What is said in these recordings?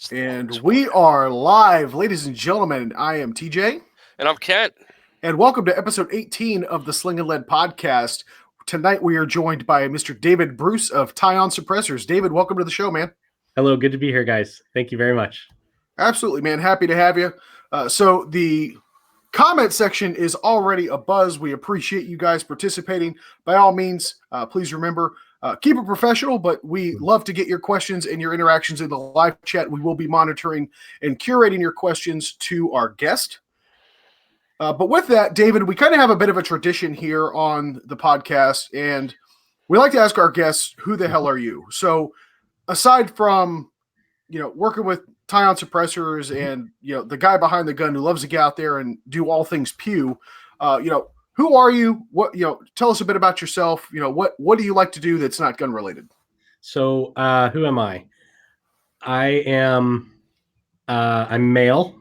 And we are live, ladies and gentlemen. I am TJ. And I'm Kent. And welcome to episode 18 of the Sling'N podcast. Tonight we are joined by Mr. David Bruce of TiON Suppressors. David, welcome to the show, man. Hello, good to be here, guys. Thank you very much. Absolutely, man. Happy to have you. So the comment section is already abuzz. We appreciate you guys participating. By all means, please remember, keep it professional, but we love to get your questions and your interactions in the live chat. We will be monitoring and curating your questions to our guest. But with that, David, we kind of have a bit of a tradition here on the podcast, and we like to ask our guests, who the hell are you? So aside from, working with TiON Suppressors and, the guy behind the gun who loves to get out there and do all things pew, who are you? What, tell us a bit about yourself. What do you like to do that's not gun related? So, who am I? I'm male.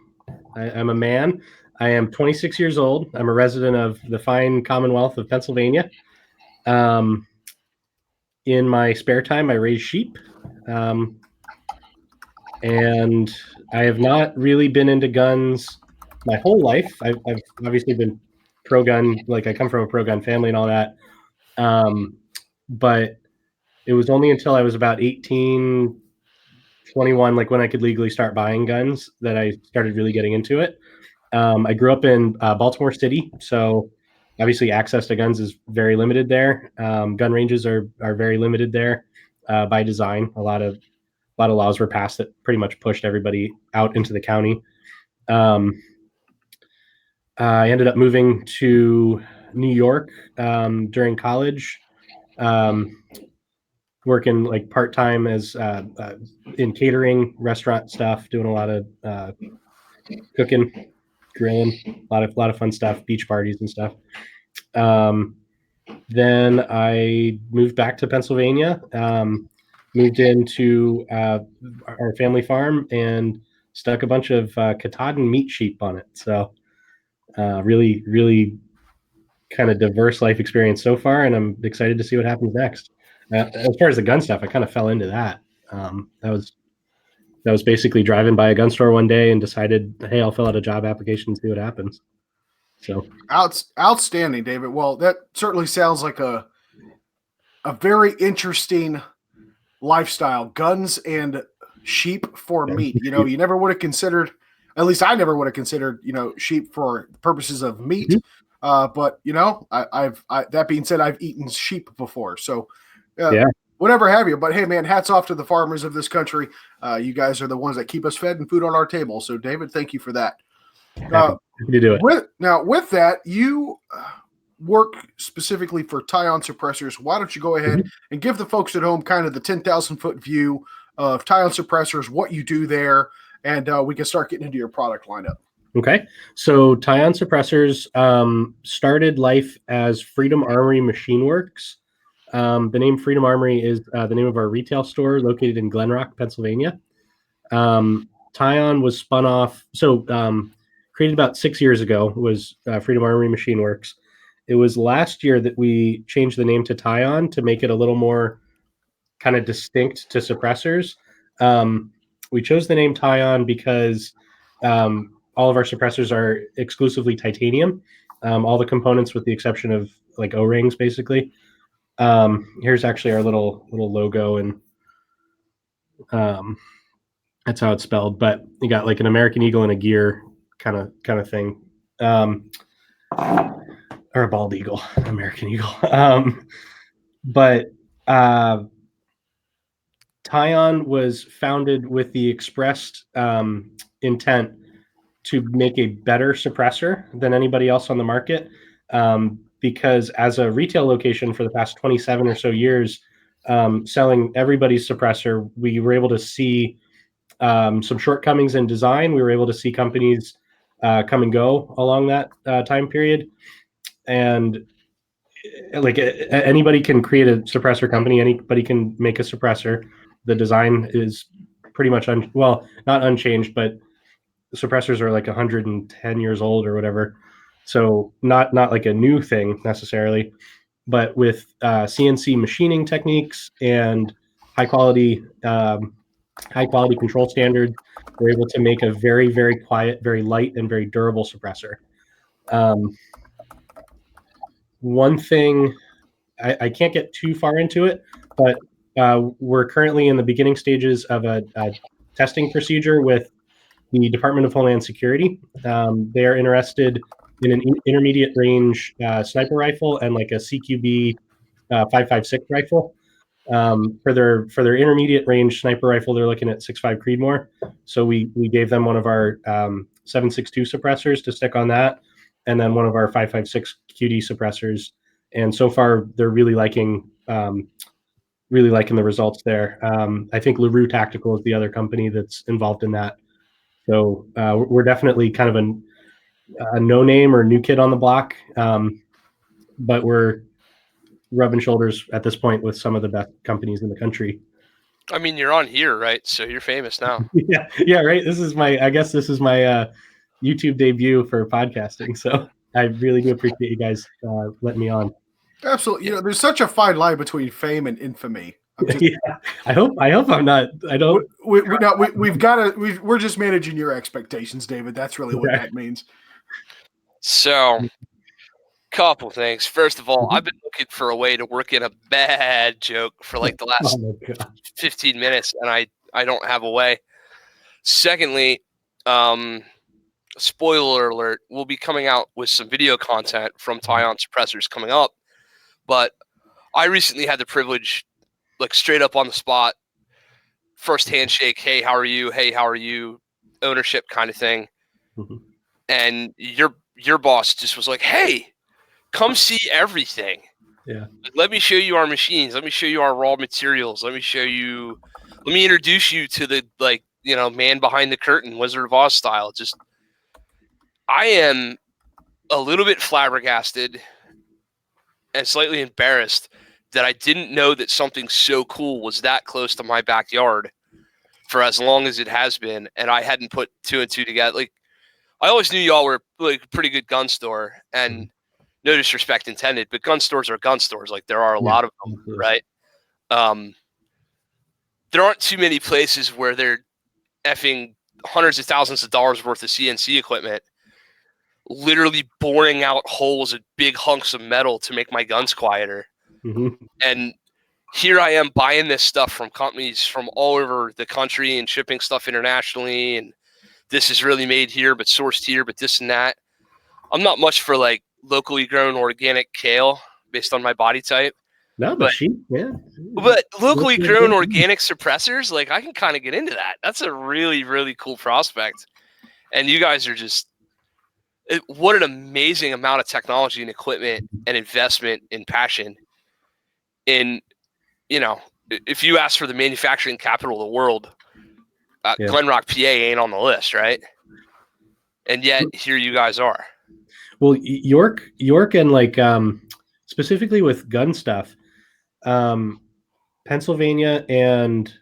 I'm a man. I am 26 years old. I'm a resident of the fine Commonwealth of Pennsylvania. In my spare time, I raise sheep. And I have not really been into guns my whole life. I've obviously been pro-gun, like I come from a pro-gun family and all that. But it was only until I was about 18, 21, like when I could legally start buying guns, that I started really getting into it. I grew up in Baltimore City, so obviously access to guns is very limited there. Gun ranges are very limited there by design. A lot of laws were passed that pretty much pushed everybody out into the county. I ended up moving to New York during college, working like part-time as in catering, restaurant stuff, doing a lot of cooking, grilling, a lot of fun stuff, beach parties and stuff. Then I moved back to Pennsylvania, moved into our family farm and stuck a bunch of Katahdin meat sheep on it. So really, really kind of diverse life experience so far, and I'm excited to see what happens next. As far as the gun stuff, I kind of fell into that. That was basically driving by a gun store one day and decided, hey, I'll fill out a job application and see what happens. So outstanding, David. Well, that certainly sounds like a very interesting lifestyle. Guns and sheep for meat. You never would have considered, at least I never would have considered, sheep for purposes of meat. Mm-hmm. But I've that being said, I've eaten sheep before. So whatever have you. But hey, man, hats off to the farmers of this country. You guys are the ones that keep us fed and food on our table. So David, thank you for that. Happy to do it. With that, you work specifically for TiON Suppressors. Why don't you go ahead and give the folks at home kind of the 10,000-foot view of TiON Suppressors, what you do there, and we can start getting into your product lineup. Okay. So TiON Suppressors started life as Freedom Armory Machine Works. The name Freedom Armory is the name of our retail store located in Glen Rock, Pennsylvania. TiON was spun off. So created about 6 years ago was Freedom Armory Machine Works. It was last year that we changed the name to TiON to make it a little more kind of distinct to suppressors. We chose the name TiON because all of our suppressors are exclusively titanium. All the components with the exception of like O-rings, basically. Here's actually our little logo, and that's how it's spelled. But you got like an American eagle and a gear kind of thing, or a bald eagle, American eagle. But TiON was founded with the expressed intent to make a better suppressor than anybody else on the market. Because as a retail location for the past 27 or so years, selling everybody's suppressor, we were able to see some shortcomings in design. We were able to see companies come and go along that time period. And like anybody can create a suppressor company. Anybody can make a suppressor. The design is pretty much, not unchanged, but suppressors are like 110 years old or whatever. So not like a new thing necessarily, but with CNC machining techniques and high quality control standards, we're able to make a very, very quiet, very light, and very durable suppressor. One thing, I can't get too far into it, but we're currently in the beginning stages of a testing procedure with the Department of Homeland Security. They are interested in an intermediate range sniper rifle and like a CQB 5.56 rifle. For their intermediate range sniper rifle, they're looking at 6.5 Creedmoor. So we gave them one of our 7.62 suppressors to stick on that, and then one of our 5.56 QD suppressors. And so far, they're really liking the results there. I think LaRue Tactical is the other company that's involved in that. So we're definitely kind of a no name or new kid on the block, but we're rubbing shoulders at this point with some of the best companies in the country. I mean, you're on here, right? So you're famous now. yeah, right. This is my YouTube debut for podcasting. So I really do appreciate you guys letting me on. Absolutely. There's such a fine line between fame and infamy. I hope I'm not. I don't. We're just managing your expectations, David. That's really what that means. So, couple things. First of all, I've been looking for a way to work in a bad joke for like the last 15 minutes, and I don't have a way. Secondly, spoiler alert, we'll be coming out with some video content from TiON Suppressors coming up, but I recently had the privilege, like straight up on the spot, first handshake, hey, how are you? Hey, how are you? Ownership kind of thing. Mm-hmm. And your boss just was like, hey, come see everything. Yeah. Let me show you our machines. Let me show you our raw materials. Let me introduce you to the, man behind the curtain, Wizard of Oz style. I am a little bit flabbergasted and slightly embarrassed that I didn't know that something so cool was that close to my backyard for as long as it has been, and I hadn't put two and two together. Like, I always knew y'all were like a pretty good gun store, and no disrespect intended, but gun stores are gun stores. Like, there are a lot of them, right? There aren't too many places where they're effing hundreds of thousands of dollars worth of CNC equipment, literally boring out holes in big hunks of metal to make my guns quieter. Mm-hmm. And here I am buying this stuff from companies from all over the country and shipping stuff internationally. And this is really made here, but sourced here, but this and that. I'm not much for like locally grown organic kale based on my body type. No, but locally grown organic suppressors, like I can kind of get into that. That's a really, really cool prospect. And you guys are just, what an amazing amount of technology and equipment and investment and passion in, if you ask for the manufacturing capital of the world, Glen Rock, PA ain't on the list, right? And yet here you guys are. Well, York and like specifically with gun stuff, Pennsylvania and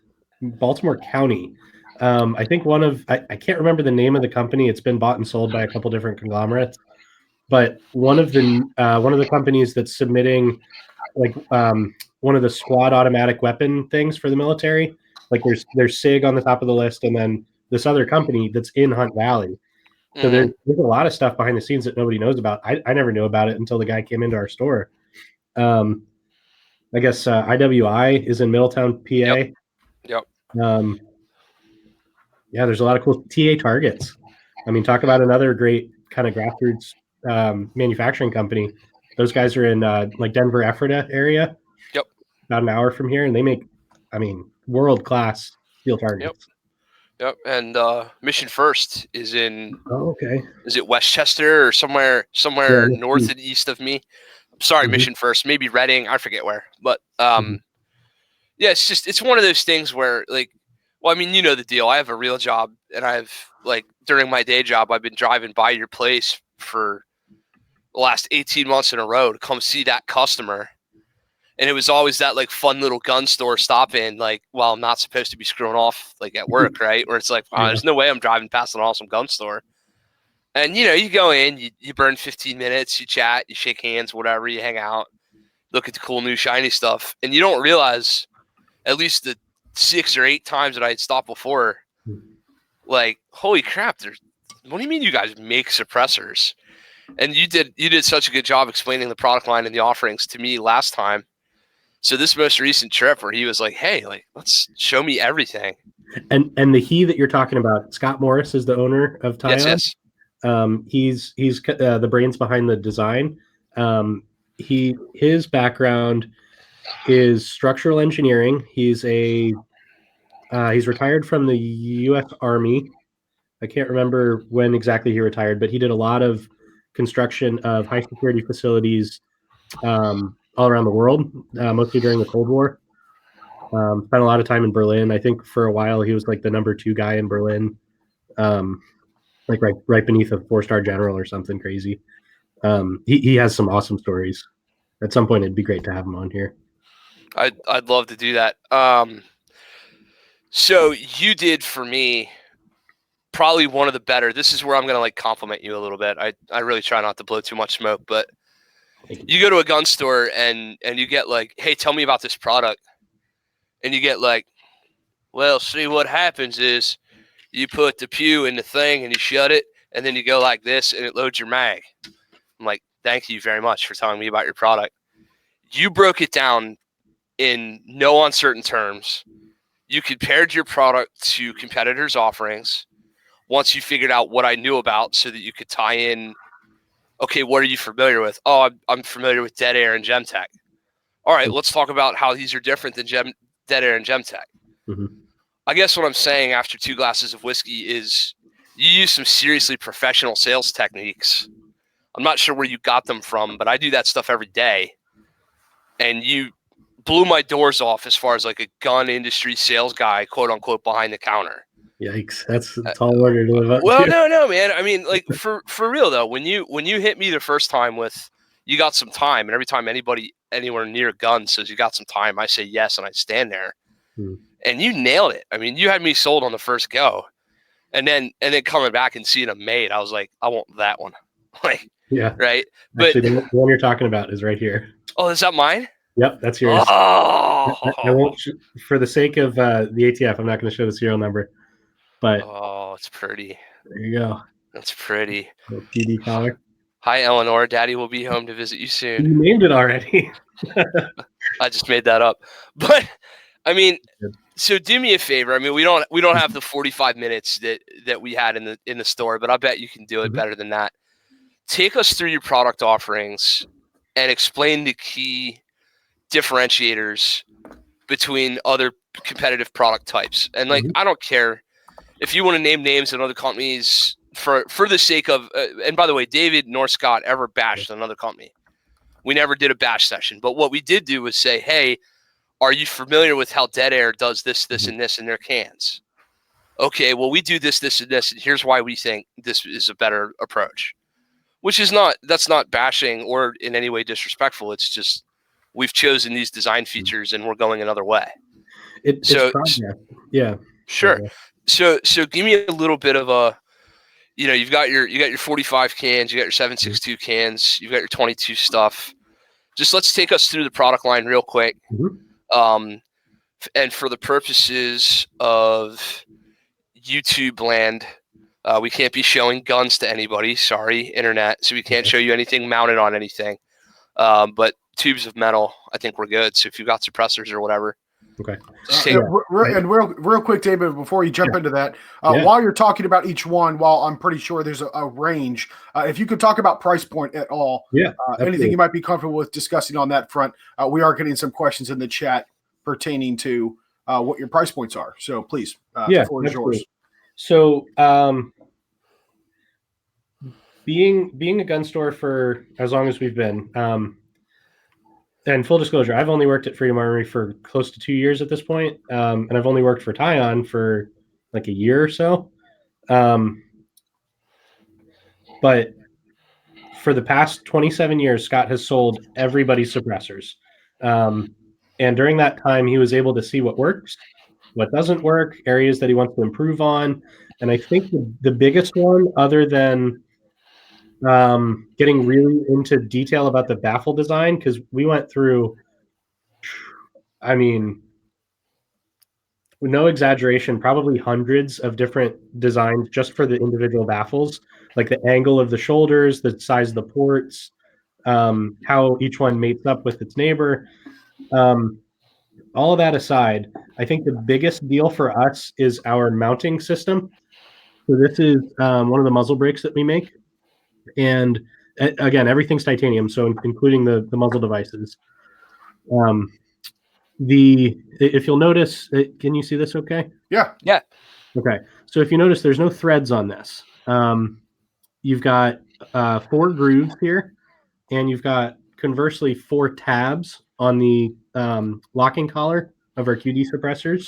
Baltimore County. I think I can't remember the name of the company. It's been bought and sold by a couple different conglomerates, but one of the companies that's submitting like one of the squad automatic weapon things for the military, like there's SIG on the top of the list, and then this other company that's in Hunt Valley. So there's a lot of stuff behind the scenes that nobody knows about. I never knew about it until the guy came into our store. I guess IWI is in Middletown, PA. Yep. There's a lot of cool TA targets. I mean, talk about another great kind of grassroots manufacturing company. Those guys are in like Denver, Ephrata area. Yep. About an hour from here, and they make, world-class steel targets. Yep. And Mission First is in. Oh, okay. Is it Westchester or somewhere north and east of me? Sorry, Mission First, maybe Reading, I forget where. But it's one of those things where the deal. I have a real job, and I've during my day job, I've been driving by your place for the last 18 months in a row to come see that customer. And it was always that fun little gun store stop in, while I'm not supposed to be screwing off at work, right? Where it's there's no way I'm driving past an awesome gun store. And you go in, you burn 15 minutes, you chat, you shake hands, whatever, you hang out, look at the cool new shiny stuff, and you don't realize, at least the 6 or 8 times that I had stopped before, like, holy crap, what do you mean you guys make suppressors? And you did such a good job explaining the product line and the offerings to me last time. So this most recent trip where he was like, hey, like, let's show me everything. And the he that you're talking about, Scott Morris, is the owner of TiON. Yes. He's the brains behind the design. His background is structural engineering. He's retired from the U.S. Army. I can't remember when exactly he retired, but he did a lot of construction of high security facilities all around the world, mostly during the Cold War. Spent a lot of time in Berlin. I think for a while he was like the number 2 guy in Berlin, like right beneath a 4-star general or something crazy. He has some awesome stories. At some point, it'd be great to have him on here. I'd love to do that. So you did for me probably one of the better. This is where I'm gonna like compliment you a little bit. I really try not to blow too much smoke, but you go to a gun store and you get like, hey, tell me about this product, and you get like, well, see, what happens is you put the pew in the thing and you shut it, and then you go like this and it loads your mag. I'm like, thank you very much for telling me about your product. You broke it down in no uncertain terms. You compared your product to competitors' offerings once you figured out what I knew about so that you could tie in, okay, what are you familiar with? Oh, I'm familiar with Dead Air and Gemtech. All right, let's talk about how these are different than Dead Air and Gemtech. Mm-hmm. I guess what I'm saying after 2 glasses of whiskey is you use some seriously professional sales techniques. I'm not sure where you got them from, but I do that stuff every day. And you blew my doors off as far as like a gun industry sales guy, quote unquote, behind the counter. Yikes, that's a tall order to live up Well, to. no, man. I mean, like for real though, when you hit me the first time with you got some time, and every time anybody anywhere near a gun says you got some time, I say yes, and I stand there. And you nailed it. I mean, you had me sold on the first go, and then coming back and seeing them made, I was like, I want that one. Like, yeah, right. Actually, the one you're talking about is right here. Oh, is that mine? Yep, that's yours. Oh, I won't, for the sake of the ATF, I'm not going to show the serial number. But it's pretty. There you go. That's pretty. PD collar. Hi, Eleanor. Daddy will be home to visit you soon. You named it already. I just made that up. But I mean, so do me a favor. I mean, we don't have the 45 minutes that we had in the store, but I bet you can do it better than that. Take us through your product offerings and explain the key differentiators between other competitive product types. And like, I don't care if you want to name names in other companies for the sake of, and by the way, David nor Scott ever bashed another company. We never did a bash session, but what we did do was say, hey, are you familiar with how Dead Air does this, and this in their cans? Okay, well, we do this, and this, and here's why we think this is a better approach. Which is that's not bashing or in any way disrespectful. It's just we've chosen these design features and we're going another way. Yeah. Sure. So give me a little bit of a, you've got your 45 cans, you got your 7.62 cans, you've got your 22 stuff. Just let's take us through the product line real quick. And for the purposes of YouTube land, we can't be showing guns to anybody. Sorry, internet. So we can't show you anything mounted on anything. But tubes of metal, I think we're good. So if you've got suppressors or whatever. Okay. And real quick, David, before you jump into that, while you're talking about each one, while I'm pretty sure there's a range, if you could talk about price point at all, anything you might be comfortable with discussing on that front, we are getting some questions in the chat pertaining to what your price points are. So please, the floor is yours. So being a gun store for as long as we've been, and full disclosure, I've only worked at Freedom Armory for close to 2 years at this point, and I've only worked for TiON for like a year or so. But for the past 27 years, Scott has sold everybody's suppressors. And during that time, he was able to see what works, what doesn't work, areas that he wants to improve on. And I think the biggest one, other than getting really into detail about the baffle design, because we went through, I mean, with no exaggeration, probably hundreds of different designs just for the individual baffles, like the angle of the shoulders, the size of the ports, how each one mates up with its neighbor. All of that aside, I think the biggest deal for us is our mounting system. So this is one of the muzzle brakes that we make, and again, everything's titanium, so including the muzzle devices. If you'll notice, can you see this? Okay. Yeah. Yeah. Okay. So if you notice, there's no threads on this. You've got 4 grooves here, and you've got conversely 4 tabs on the locking collar of our QD suppressors.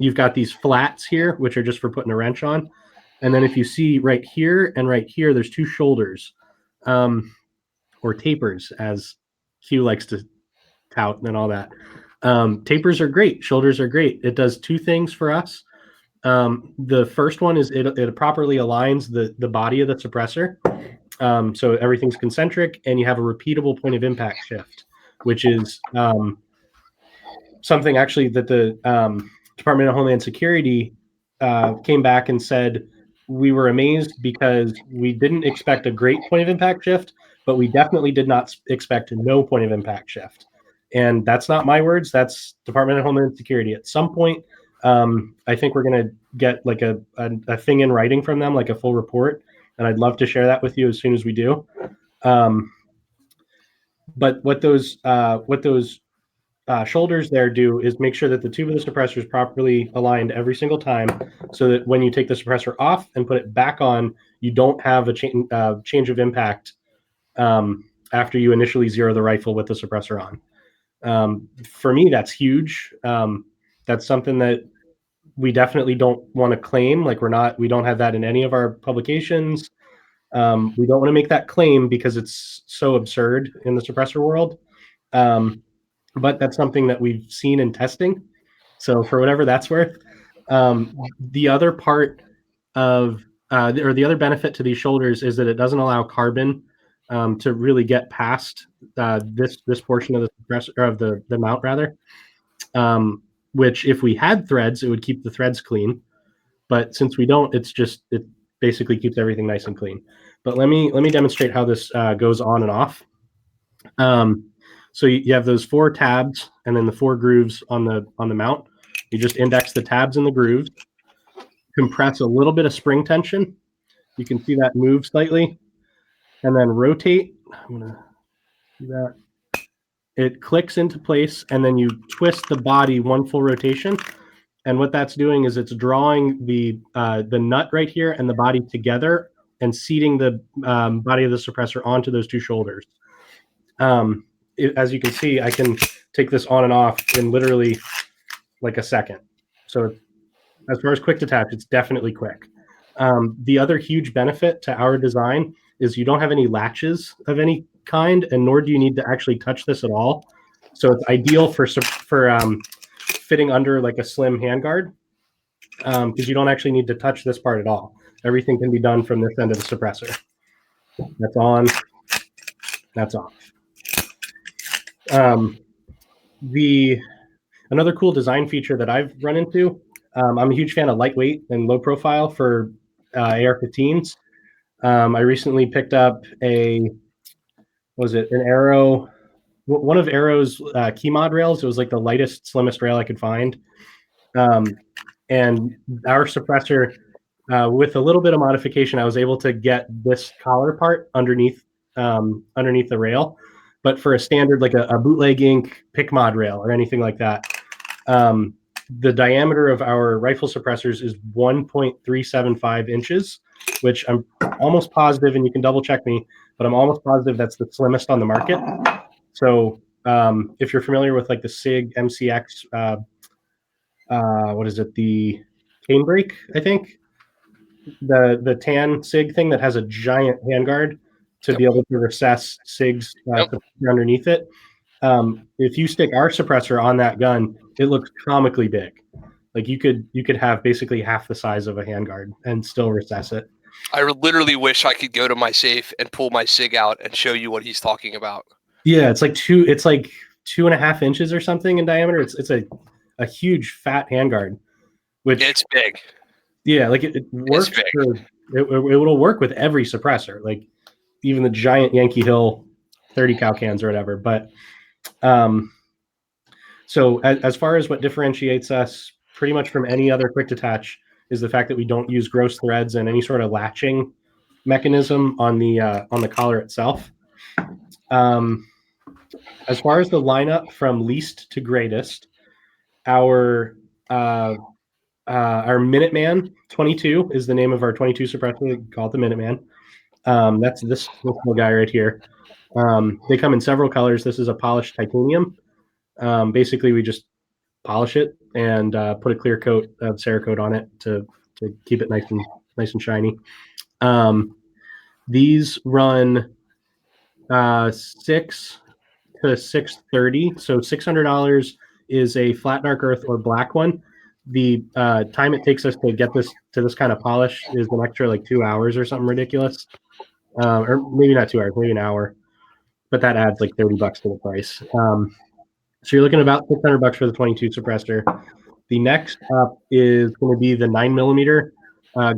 You've got these flats here, which are just for putting a wrench on. And then if you see right here and right here, there's 2 shoulders, or tapers, as Q likes to tout and all that. Tapers are great. Shoulders are great. It does 2 things for us. The first one is it properly aligns the body of the suppressor. So everything's concentric, and you have a repeatable point of impact shift, which is something actually that the Department of Homeland Security came back and said we were amazed because we didn't expect a great point of impact shift, but we definitely did not expect no point of impact shift. And that's not my words. That's Department of Homeland Security. At some point, I think we're going to get like a thing in writing from them, like a full report. And I'd love to share that with you as soon as we do. But what those shoulders there do is make sure that the tube of the suppressor is properly aligned every single time, so that when you take the suppressor off and put it back on, you don't have a change of impact after you initially zero the rifle with the suppressor on. For me, that's huge. That's something that we definitely don't want to claim. Like we don't have that in any of our publications. We don't want to make that claim because it's so absurd in the suppressor world. But that's something that we've seen in testing. So for whatever that's worth, the other part of or the other benefit to these shoulders is that it doesn't allow carbon to really get past this portion of the suppressor, or of the mount rather. Which if we had threads, it would keep the threads clean. But since we don't, it basically keeps everything nice and clean. But let me demonstrate how this goes on and off. So you have those 4 tabs and then the 4 grooves on the mount. You just index the tabs and the grooves, compress a little bit of spring tension. You can see that move slightly, and then rotate. I'm gonna do that. It clicks into place, and then you twist the body 1 full rotation. And what that's doing is it's drawing the nut right here and the body together and seating the body of the suppressor onto those 2 shoulders. As you can see, I can take this on and off in literally like a second. So as far as quick detach, it's definitely quick. The other huge benefit to our design is you don't have any latches of any kind, and nor do you need to actually touch this at all. So it's ideal for fitting under like a slim handguard, because you don't actually need to touch this part at all. Everything can be done from this end of the suppressor. That's on, that's off. Another cool design feature that I've run into, I'm a huge fan of lightweight and low profile for AR-15s. I recently picked up an Arrow, one of Arrow's key mod rails. It was like the lightest, slimmest rail I could find. And our suppressor, with a little bit of modification, I was able to get this collar part underneath the rail. But for a standard, like a Bootleg Inc. pick mod rail or anything like that, the diameter of our rifle suppressors is 1.375 inches, which I'm almost positive, and you can double check me, but I'm almost positive that's the slimmest on the market. So if you're familiar with like the SIG MCX, what is it? The Canebrake, I think. The tan SIG thing that has a giant handguard to be able to recess SIGs underneath it. If you stick our suppressor on that gun, it looks comically big. Like you could have basically half the size of a handguard and still recess it. I literally wish I could go to my safe and pull my SIG out and show you what he's talking about. Yeah, it's like 2.5 inches or something in diameter. It's a a huge fat handguard, which It's big. Yeah, like it works. big. It will work with every suppressor, like even the giant Yankee Hill 30 cal cans or whatever. But so as far as what differentiates us pretty much from any other quick detach is the fact that we don't use gross threads and any sort of latching mechanism on the collar itself. As far as the lineup from least to greatest, our Minuteman 22 is the name of our 22 suppressor. We call it the Minuteman. That's this little guy right here. They come in several colors. This is a polished titanium. Basically, we just polish it and put a clear coat of Cerakote on it to keep it nice and shiny. These run 6 to $630. So $600 is a flat dark earth or black one. The time it takes us to get this to this kind of polish is an extra like 2 hours or something ridiculous, or maybe not 2 hours, maybe an hour, but that adds like $30 to the price. So you're looking about $600 for the 22 suppressor. The next up is going to be the 9mm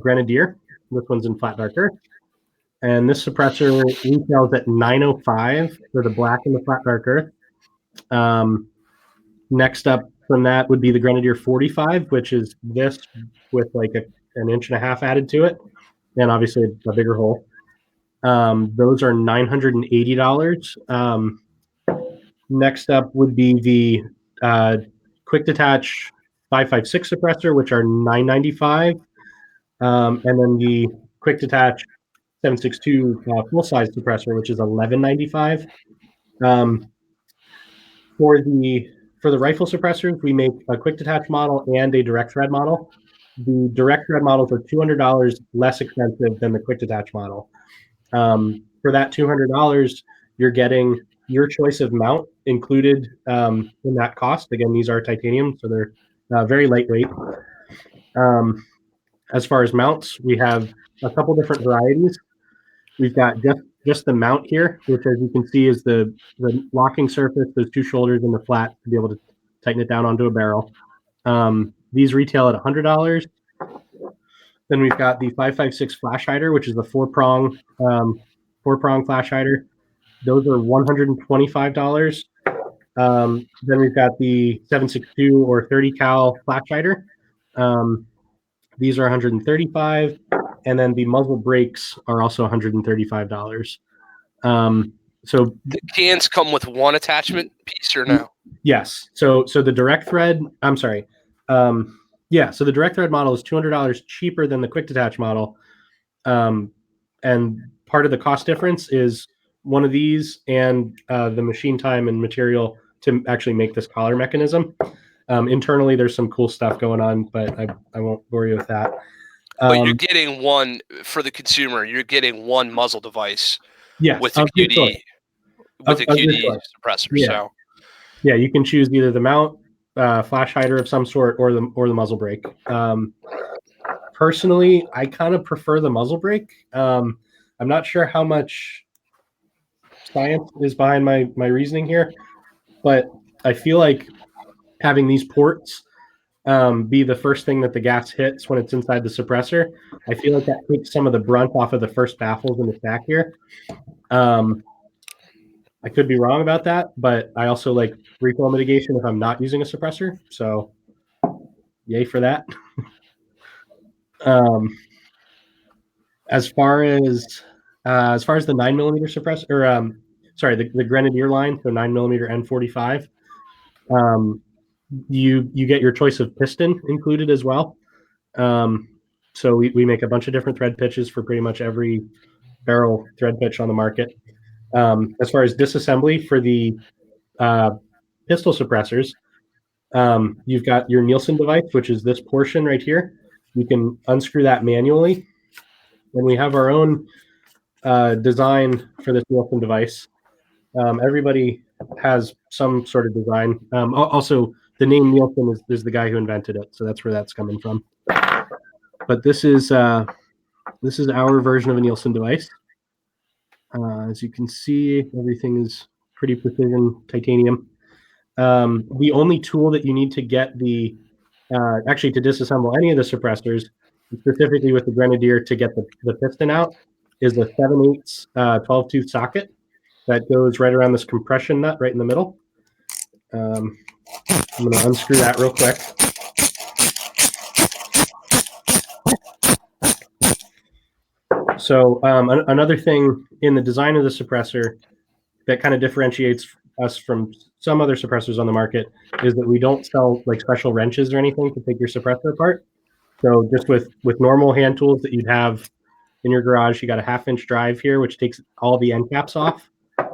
Grenadier. This one's in flat dark earth, and this suppressor retails at $905 for the black and the flat dark earth. Next up from that would be the Grenadier 45, which is this with like an inch and a half added to it, and obviously a bigger hole. Those are $980. Next up would be the quick detach 556 suppressor, which are $995, and then the quick detach 762 full size suppressor, which is $1195. For the rifle suppressors, we make a quick detach model and a direct thread model. The direct thread models are $200 less expensive than the quick detach model. For that $200, you're getting your choice of mount included in that cost. Again, these are titanium, so they're very lightweight. As far as mounts, we have a couple different varieties. We've got just the mount here, which as you can see is the locking surface, those two shoulders and the flat to be able to tighten it down onto a barrel. These retail at $100. Then we've got the 556 flash hider, which is the four-prong flash hider. Those are $125. Then we've got the 762 or 30 cal flash hider. These are $135, and then the muzzle brakes are also $135. So the cans come with one attachment piece or no? Yes. So the direct thread. I'm sorry. Yeah. So the direct thread model is $200 cheaper than the quick detach model, and part of the cost difference is one of these and the machine time and material to actually make this collar mechanism. Internally, there's some cool stuff going on, but I won't bore you with that. But you're getting one for the consumer. You're getting one muzzle device. Yes, with the QD suppressor. Yeah. So yeah, you can choose either the mount, flash hider of some sort, or the muzzle brake. Personally, I kind of prefer the muzzle brake. I'm not sure how much science is behind my reasoning here, but I feel like having these ports be the first thing that the gas hits when it's inside the suppressor, I feel like that takes some of the brunt off of the first baffles in the stack here. I could be wrong about that, but I also like recoil mitigation if I'm not using a suppressor. So, yay for that. As far as the 9mm suppressor, or the Grenadier line, so 9mm N45, you get your choice of piston included as well. So we make a bunch of different thread pitches for pretty much every barrel thread pitch on the market. As far as disassembly for the pistol suppressors, you've got your Nielsen device, which is this portion right here. You can unscrew that manually. And we have our own design for this Nielsen device. Everybody has some sort of design. Also, the name Nielsen is the guy who invented it, so that's where that's coming from. But this is our version of a Nielsen device. As you can see, everything is pretty precision titanium. The only tool that you need to get actually to disassemble any of the suppressors, specifically with the Grenadier to get the piston out, is the 7/8 12-tooth socket that goes right around this compression nut right in the middle. I'm going to unscrew that real quick. So another thing in the design of the suppressor that kind of differentiates us from some other suppressors on the market is that we don't sell like special wrenches or anything to take your suppressor apart. So just with normal hand tools that you'd have in your garage, you got a 1/2-inch drive here, which takes all the end caps off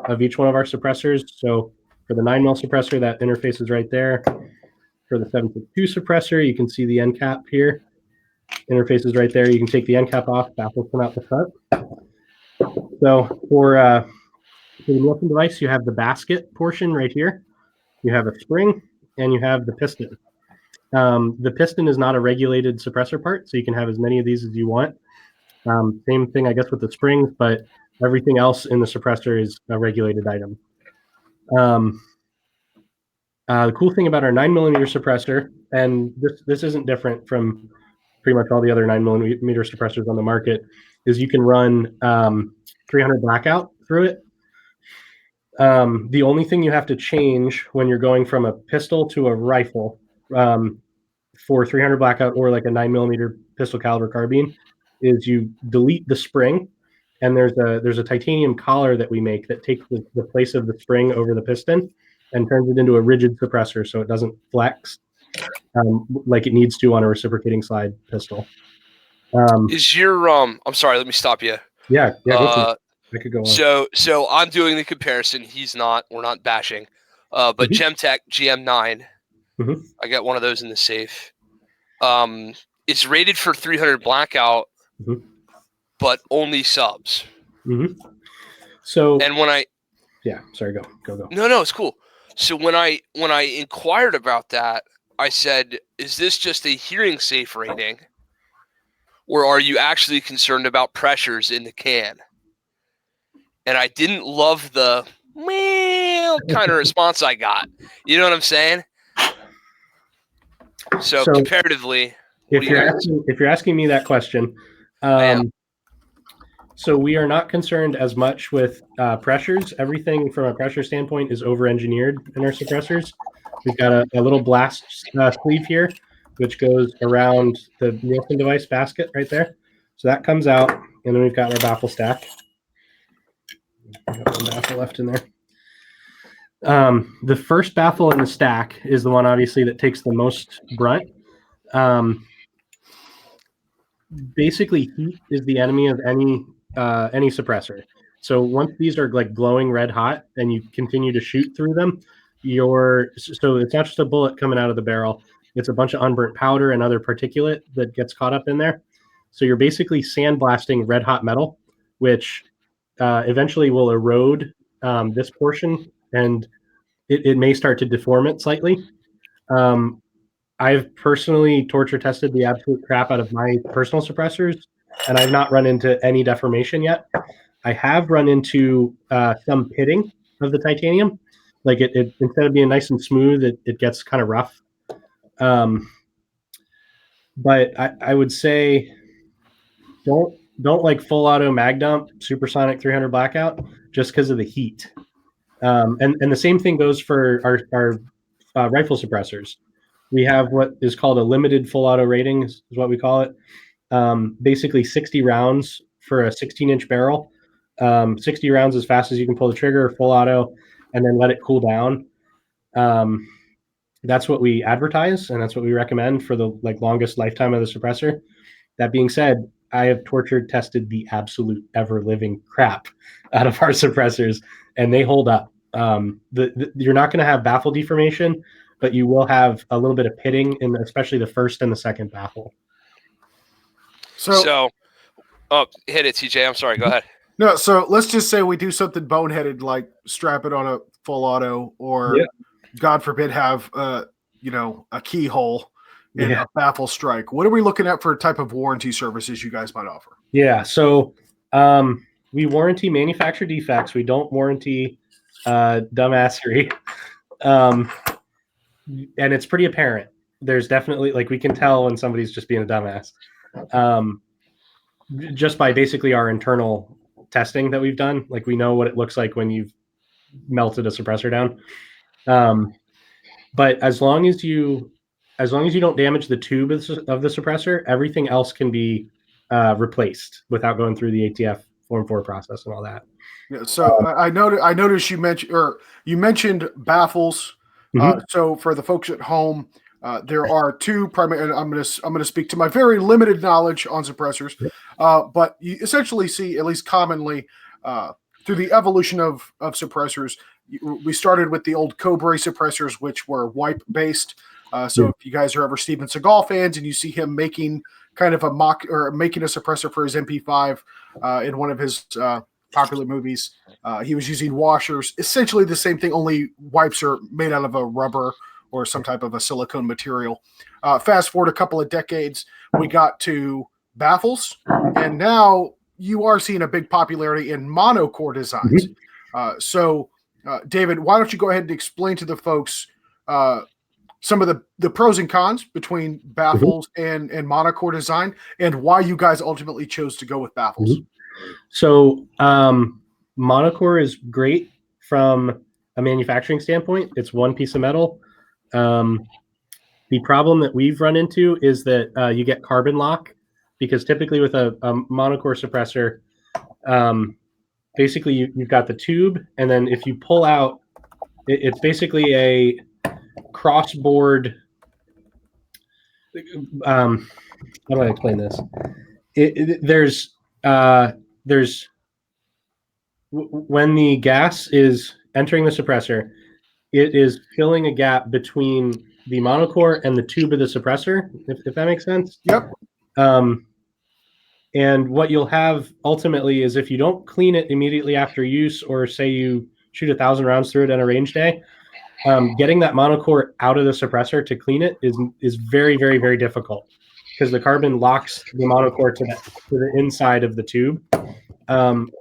of each one of our suppressors. So for the 9mm suppressor, that interface is right there. For the 7.62 suppressor, you can see the end cap here. Interface is right there. You can take the end cap off, baffles come out the front. So for the Nielsen device, you have the basket portion right here. You have a spring, and you have the piston. The piston is not a regulated suppressor part, so you can have as many of these as you want. Same thing, I guess, with the springs, but everything else in the suppressor is a regulated item. The cool thing about our 9mm suppressor, and this isn't different from pretty much all the other 9mm suppressors on the market, is you can run 300 blackout through it. The only thing you have to change when you're going from a pistol to a rifle for 300 blackout or like a 9mm pistol caliber carbine is you delete the spring, and there's a titanium collar that we make that takes the place of the spring over the piston and turns it into a rigid suppressor so it doesn't flex like it needs to on a reciprocating slide pistol. Is your I'm sorry, let me stop you. Yeah, go for it. I could go on. So I'm doing the comparison. He's not. We're not bashing. But Gemtech GM9, I got one of those in the safe. It's rated for 300 blackout, but only subs. So and when I sorry, go. No, it's cool. So when I inquired about that, I said, "Is this just a hearing safe rating, or are you actually concerned about pressures in the can?" And I didn't love the kind of response I got. You know what I'm saying? So comparatively, if you're asking me that question, so we are not concerned as much with pressures. Everything from a pressure standpoint is over-engineered in our suppressors. We've got a little blast sleeve here, which goes around the Nielsen device basket right there. So that comes out, and then we've got our baffle stack. We've got one baffle left in there. The first baffle in the stack is the one, obviously, that takes the most brunt. Basically, heat is the enemy of any suppressor. So once these are like glowing red hot and you continue to shoot through them, so it's not just a bullet coming out of the barrel, it's a bunch of unburnt powder and other particulate that gets caught up in there. So you're basically sandblasting red hot metal, which eventually will erode this portion, and it may start to deform it slightly. I've personally torture tested the absolute crap out of my personal suppressors, and I've not run into any deformation yet. I have run into some pitting of the titanium. Like it instead of being nice and smooth, it gets kind of rough. But I would say don't like full auto mag dump supersonic 300 blackout just because of the heat. And the same thing goes for our rifle suppressors. We have what is called a limited full auto rating, is what we call it. Basically 60 rounds for a 16-inch barrel. 60 rounds as fast as you can pull the trigger, full auto, and then let it cool down. That's what we advertise, and that's what we recommend for the longest lifetime of the suppressor. That being said, I have tortured tested the absolute ever-living crap out of our suppressors, and they hold up. You're not going to have baffle deformation, but you will have a little bit of pitting in especially the first and the second baffle. So hit it, TJ. I'm sorry. Go ahead. No, so let's just say we do something boneheaded like strap it on a full auto, or God forbid have a keyhole and a baffle strike. What are we looking at for type of warranty services you guys might offer? Yeah, so we warranty manufacturer defects. We don't warranty dumbassery. and it's pretty apparent. There's definitely, like, we can tell when somebody's just being a dumbass, just by basically our internal testing that we've done. Like, we know what it looks like when you've melted a suppressor down. But as long as you don't damage the tube of the suppressor, everything else can be replaced without going through the ATF Form 4 process and all that. Yeah, so I noticed you mentioned baffles. So for the folks at home, there are two primary. And I'm going to speak to my very limited knowledge on suppressors, but you essentially see, at least commonly, through the evolution of suppressors. We started with the old Cobra suppressors, which were wipe based. So if you guys are ever Steven Seagal fans and you see him making kind of a mock or making a suppressor for his MP5 in one of his popular movies, he was using washers, essentially the same thing, only wipes are made out of a rubber or some type of a silicone material. Fast forward a couple of decades, we got to baffles, and now you are seeing a big popularity in monocore designs. So David, why don't you go ahead and explain to the folks some of the pros and cons between baffles and monocore design, and why you guys ultimately chose to go with baffles. So monocore is great from a manufacturing standpoint. It's one piece of metal. The problem that we've run into is that you get carbon lock, because typically with a monocore suppressor, basically you've got the tube, and then if you pull out, it's basically a crossboard. How do I explain this? There's when the gas is entering the suppressor, it is filling a gap between the monocore and the tube of the suppressor, if that makes sense. Yep. And what you'll have ultimately is, if you don't clean it immediately after use, or say you shoot 1,000 rounds through it in a range day, getting that monocore out of the suppressor to clean it is very, very, very difficult, because the carbon locks the monocore to the inside of the tube.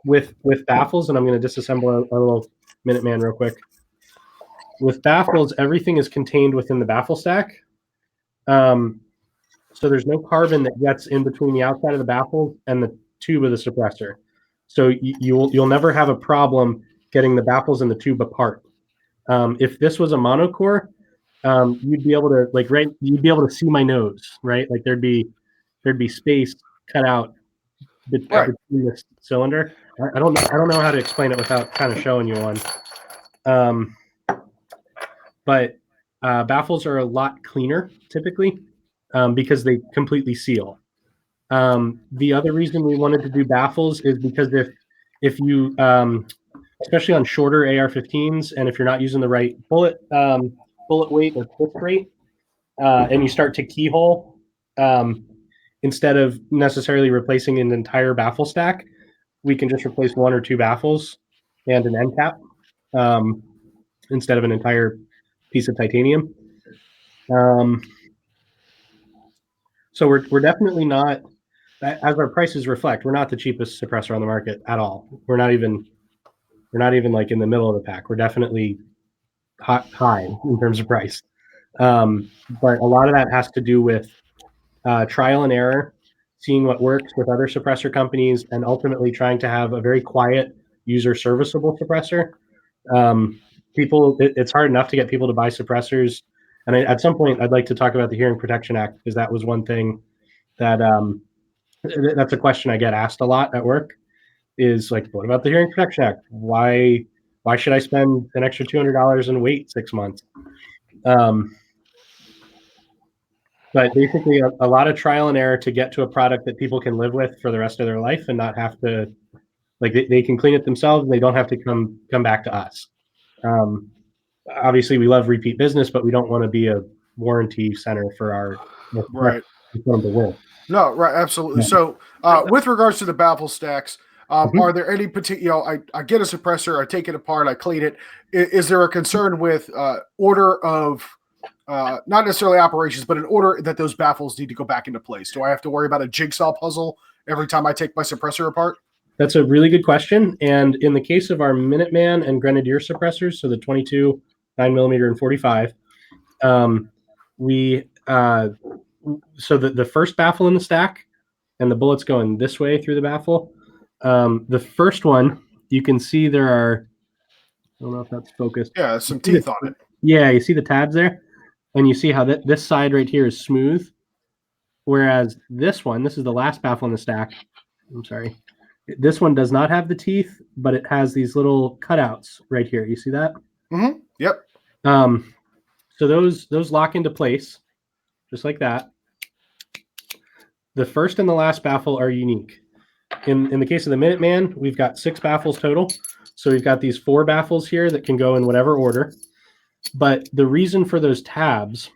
With baffles, and I'm going to disassemble a little Minuteman real quick. With baffles, everything is contained within the baffle stack. So there's no carbon that gets in between the outside of the baffle and the tube of the suppressor. So you'll never have a problem getting the baffles and the tube apart. If this was a monocore, you'd be able to you'd be able to see my nose, right? Like there'd be space cut out between the cylinder. I don't know how to explain it without kind of showing you one. But baffles are a lot cleaner typically, because they completely seal. The other reason we wanted to do baffles is because if you especially on shorter AR-15s, and if you're not using the right bullet weight or twist rate, and you start to keyhole, instead of necessarily replacing an entire baffle stack, we can just replace one or two baffles and an end cap, instead of an entire piece of titanium. So we're definitely not, as our prices reflect, we're not the cheapest suppressor on the market at all. We're not even like in the middle of the pack. We're definitely high in terms of price. But a lot of that has to do with trial and error, seeing what works with other suppressor companies, and ultimately trying to have a very quiet, user serviceable suppressor. It's hard enough to get people to buy suppressors. And at some point, I'd like to talk about the Hearing Protection Act, because that was one thing that that's a question I get asked a lot at work, is like, what about the Hearing Protection Act? Why should I spend an extra $200 and wait 6 months? But basically, a lot of trial and error to get to a product that people can live with for the rest of their life, and not have to, like, they can clean it themselves, and they don't have to come back to us. Obviously, we love repeat business, but we don't want to be a warranty center for our right. No, right, absolutely. Yeah. So, with regards to the baffle stacks, are there any particular? I get a suppressor, I take it apart, I clean it. Is there a concern with order of not necessarily operations, but an order that those baffles need to go back into place? Do I have to worry about a jigsaw puzzle every time I take my suppressor apart? That's a really good question. And in the case of our Minuteman and Grenadier suppressors, so the 22 9mm and 45. So the first baffle in the stack, and the bullet's going this way through the baffle. The first one, you can see there are, I don't know if that's focused. Yeah, some teeth on it. Yeah, you see the tabs there? And you see how this side right here is smooth, whereas this one, this is the last baffle in the stack. I'm sorry. This one does not have the teeth, but it has these little cutouts right here. You see that? Mm-hmm. Yep. So those lock into place, just like that. The first and the last baffle are unique. In the case of the Minuteman, we've got 6 baffles total. So we've got these 4 baffles here that can go in whatever order. But the reason for those tabs,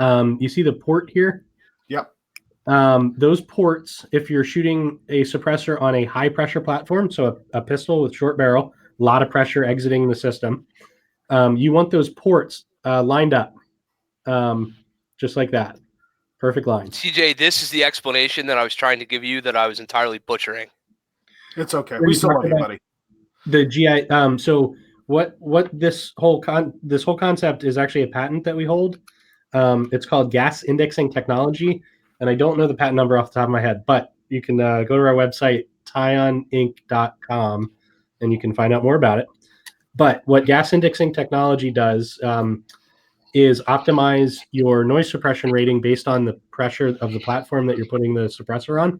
you see the port here? Yep. Those ports, if you're shooting a suppressor on a high pressure platform, so a pistol with short barrel, a lot of pressure exiting the system, you want those ports lined up, just like that. Perfect line. CJ, this is the explanation that I was trying to give you that I was entirely butchering. It's okay. We still love you, buddy. The GI. So what this whole concept is actually a patent that we hold. It's called gas indexing technology, and I don't know the patent number off the top of my head, but you can go to our website TiONinc.com and you can find out more about it. But what gas indexing technology does is optimize your noise suppression rating based on the pressure of the platform that you're putting the suppressor on.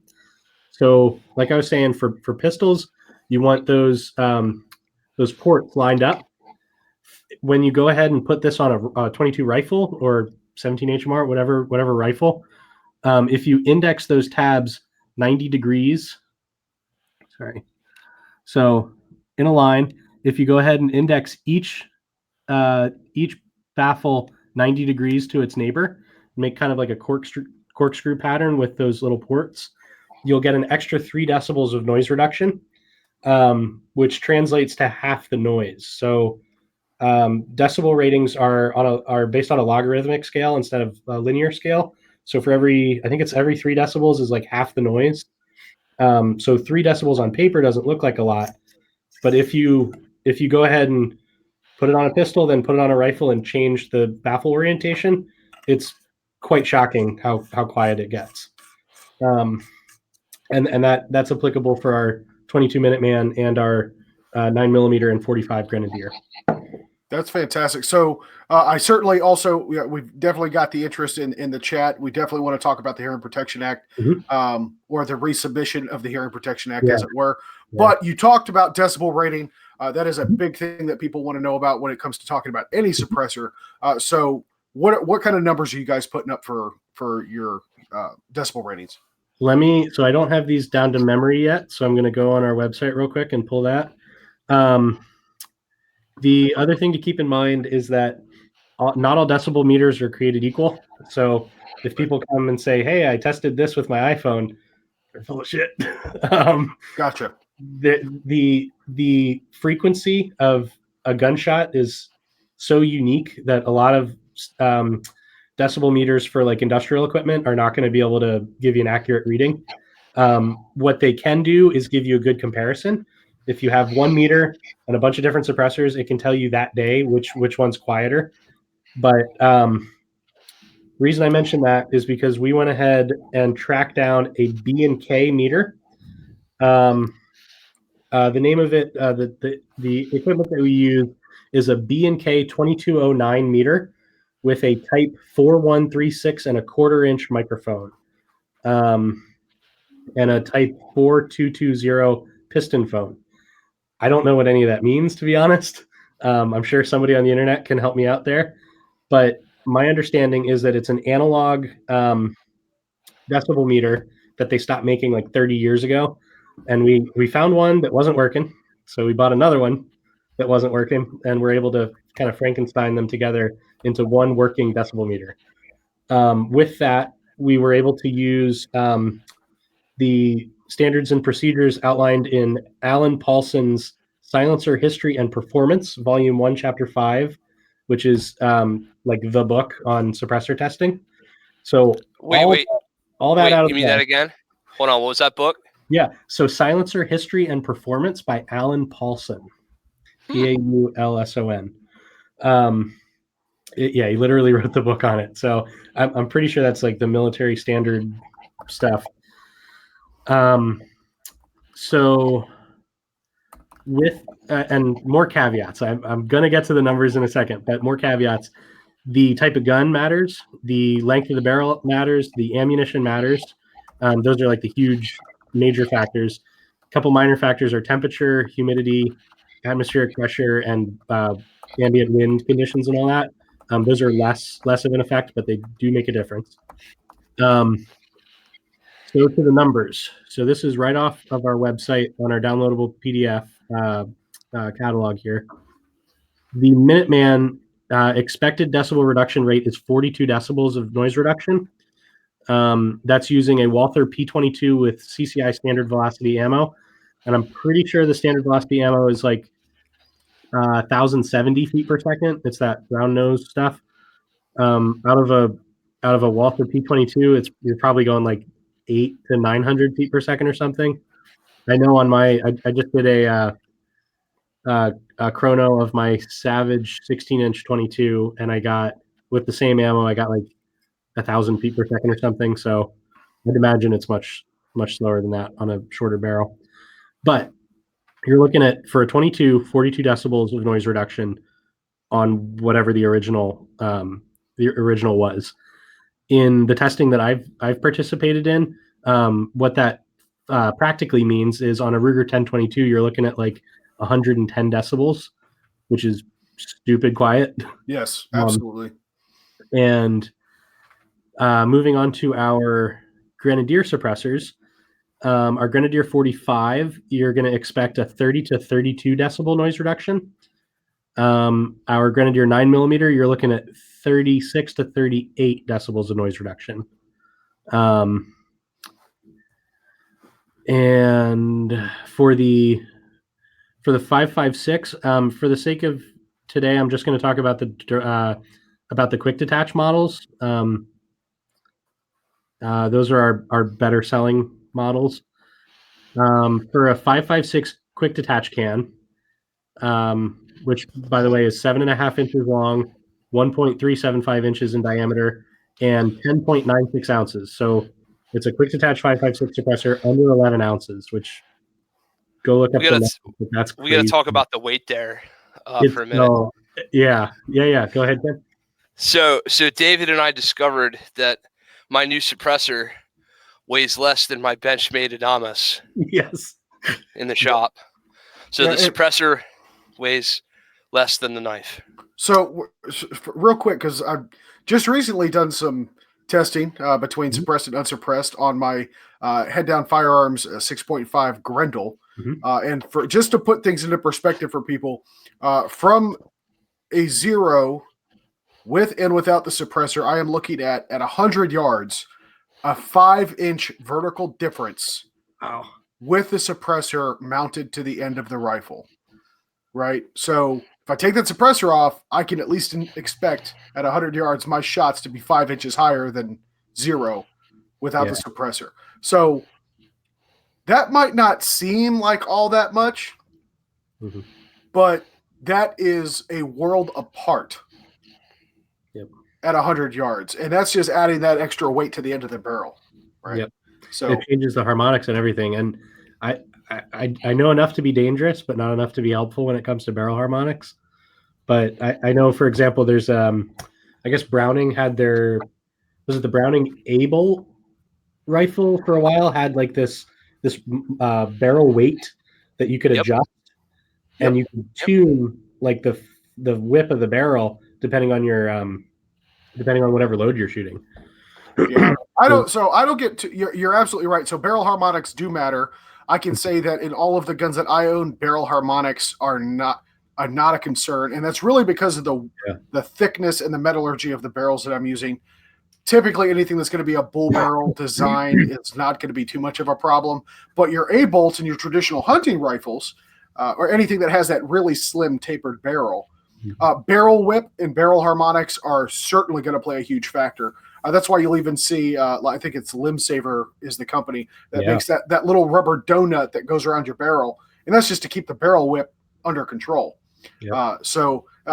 So, like I was saying, for pistols, you want those ports lined up. When you go ahead and put this on a 22 rifle or 17 HMR, whatever rifle, if you index those tabs 90 degrees, so in a line, if you go ahead and index each baffle 90 degrees to its neighbor, make kind of like a corkscrew pattern with those little ports, you'll get an extra 3 decibels of noise reduction, which translates to half the noise. So decibel ratings are based on a logarithmic scale instead of a linear scale. So for every 3 decibels is like half the noise. So 3 decibels on paper doesn't look like a lot, but if you go ahead and put it on a pistol, then put it on a rifle and change the baffle orientation, it's quite shocking how quiet it gets. And that's applicable for our 22 Minuteman and our 9mm and 45 Grenadier. That's fantastic. So I certainly also, we've definitely got the interest in the chat. We definitely want to talk about the Hearing Protection Act, or the resubmission of the Hearing Protection Act, as it were. Yeah. But you talked about decibel rating. That is a big thing that people want to know about when it comes to talking about any suppressor. So what kind of numbers are you guys putting up for your decibel ratings? So I don't have these down to memory yet, so I'm going to go on our website real quick and pull that. The other thing to keep in mind is that not all decibel meters are created equal. So if people come and say, hey, I tested this with my iPhone, they're full of shit. Gotcha. The frequency of a gunshot is so unique that a lot of decibel meters for like industrial equipment are not going to be able to give you an accurate reading. What they can do is give you a good comparison. If you have 1 meter and a bunch of different suppressors, it can tell you that day which one's quieter. But reason I mentioned that is because we went ahead and tracked down a B&K meter. The name of it, the equipment that we use is a B&K 2209 meter with a type 4136 and a 1/4 inch microphone, and a type 4220 piston phone. I don't know what any of that means, to be honest. I'm sure somebody on the internet can help me out there. But my understanding is that it's an analog decibel meter that they stopped making like 30 years ago. And we found one that wasn't working. So we bought another one that wasn't working. And we're able to kind of Frankenstein them together into one working decibel meter. With that, we were able to use the standards and procedures outlined in Alan Paulson's Silencer History and Performance, Volume 1, Chapter 5, which is like the book on suppressor testing. So all that out of give me that again. Hold on, what was that book? Yeah, so Silencer History and Performance by Alan Paulson, Paulson. Yeah, he literally wrote the book on it. So I'm pretty sure that's like the military standard stuff. So with and more caveats. I'm going to get to the numbers in a second, but more caveats. The type of gun matters. The length of the barrel matters. The ammunition matters. Those are like the huge major factors. A couple minor factors are temperature, humidity, atmospheric pressure, and ambient wind conditions and all that. Those are less of an effect, but they do make a difference. So to the numbers. So this is right off of our website on our downloadable PDF catalog here. The Minuteman expected decibel reduction rate is 42 decibels of noise reduction. That's using a Walther P22 with CCI standard velocity ammo. And I'm pretty sure the standard velocity ammo is like 1,070 feet per second. It's that round nose stuff. Out of a Walther P22, you're probably going like 800 to 900 feet per second or something. I know on I just did a chrono of my Savage 16-inch 22, and I got, with the same ammo, I got like 1,000 feet per second or something. So I'd imagine it's much slower than that on a shorter barrel. But you're looking at, for a 22, 42 decibels of noise reduction on whatever the original was. In the testing that I've participated in, what that practically means is on a Ruger 1022, you're looking at like 110 decibels, which is stupid quiet. Yes, absolutely. And moving on to our Grenadier suppressors, our Grenadier 45, you're going to expect a 30 to 32 decibel noise reduction. Our Grenadier 9mm, you're looking at 36 to 38 decibels of noise reduction. And for the 5.56, for the sake of today, I'm just going to talk about the quick detach models. Those are our better selling models. For a 5.56 quick detach can, which, by the way, is 7.5 inches long, 1.375 inches in diameter, and 10.96 ounces. So it's a quick detach 5.56 suppressor under 11 ounces, which, go look up the numbers, that's crazy. We got to talk about the weight there for a minute. Yeah. Go ahead, Ken. So David and I discovered that my new suppressor weighs less than my Benchmade Adamas. Yes. In the shop. So the suppressor weighs less than the knife. So real quick, because I've just recently done some testing between suppressed and unsuppressed on my Head Down Firearms 6.5 Grendel. And for just to put things into perspective for people, from a 0 with and without the suppressor, I am looking at 100 yards, a 5-inch vertical difference. Wow. With the suppressor mounted to the end of the rifle, right? So if I take that suppressor off, I can at least expect at 100 yards my shots to be 5 inches higher than 0 without the suppressor. So that might not seem like all that much, but that is a world apart at 100 yards. And that's just adding that extra weight to the end of the barrel, right? Yep. So it changes the harmonics and everything. And I know enough to be dangerous, but not enough to be helpful when it comes to barrel harmonics. But I know, for example, there's I guess Browning had the Browning Able rifle for a while, had like this barrel weight that you could adjust, and you could tune like the whip of the barrel depending on your depending on whatever load you're shooting. Yeah, I don't get to. You're absolutely right. So barrel harmonics do matter. I can say that in all of the guns that I own, barrel harmonics are not a concern, and that's really because of the thickness and the metallurgy of the barrels that I'm using. Typically, anything that's going to be a bull barrel design is not going to be too much of a problem. But your A-bolts and your traditional hunting rifles, or anything that has that really slim tapered barrel, barrel whip and barrel harmonics are certainly going to play a huge factor. That's why you'll even see, I think it's Limb Saver is the company that makes that little rubber donut that goes around your barrel. And that's just to keep the barrel whip under control. Yep.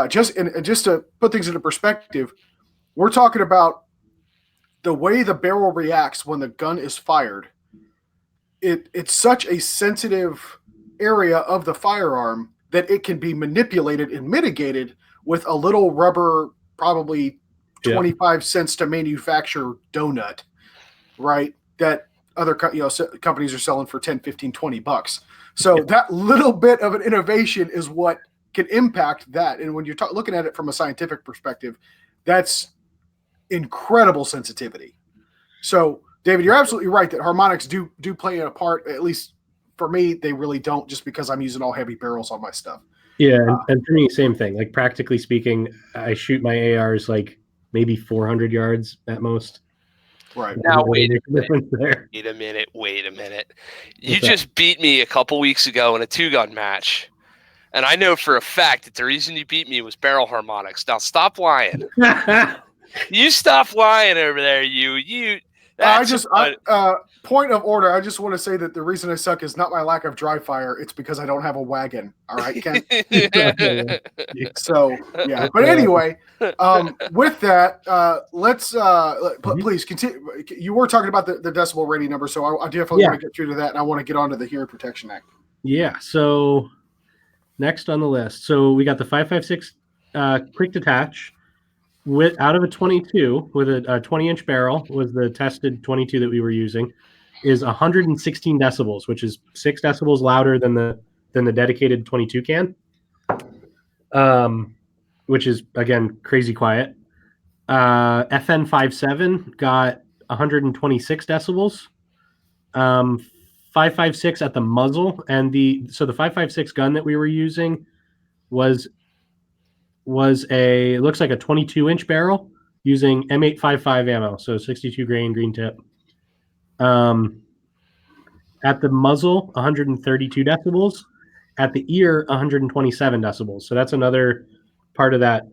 Just to put things into perspective, we're talking about the way the barrel reacts when the gun is fired. It's such a sensitive area of the firearm that it can be manipulated and mitigated with a little rubber, probably 25 cents to manufacture donut, right? That other companies are selling for 10, 15, 20 bucks. So that little bit of an innovation is what can impact that. And when you're looking at it from a scientific perspective, that's incredible sensitivity. So, David, you're absolutely right that harmonics do play a part. At least for me, they really don't, just because I'm using all heavy barrels on my stuff. Yeah, and for me, same thing. Like, practically speaking, I shoot my ARs like maybe 400 yards at most. Right. Now, wait a minute. You just beat me a couple weeks ago in a 2-gun match. And I know for a fact that the reason you beat me was barrel harmonics. Now, stop lying. You stop lying over there, you. Point of order. I just want to say that the reason I suck is not my lack of dry fire. It's because I don't have a wagon. All right, Ken. So yeah. But anyway, with that, let's please continue. You were talking about the decibel rating number, so I definitely want to get through to that, and I want to get onto the Hearing Protection Act. Yeah. So next on the list, so we got the 5.56 quick detach. Out of a 22 with a 20-inch barrel was the tested 22 that we were using, is 116 decibels, which is 6 decibels louder than the dedicated 22 can, which is again crazy quiet. FN57 got 126 decibels, 5.56 at the muzzle, and the 5.56 gun that we were using was it looks like a 22-inch barrel using M855 ammo, so 62 grain green tip. At the muzzle, 132 decibels. At the ear, 127 decibels. So that's another part of that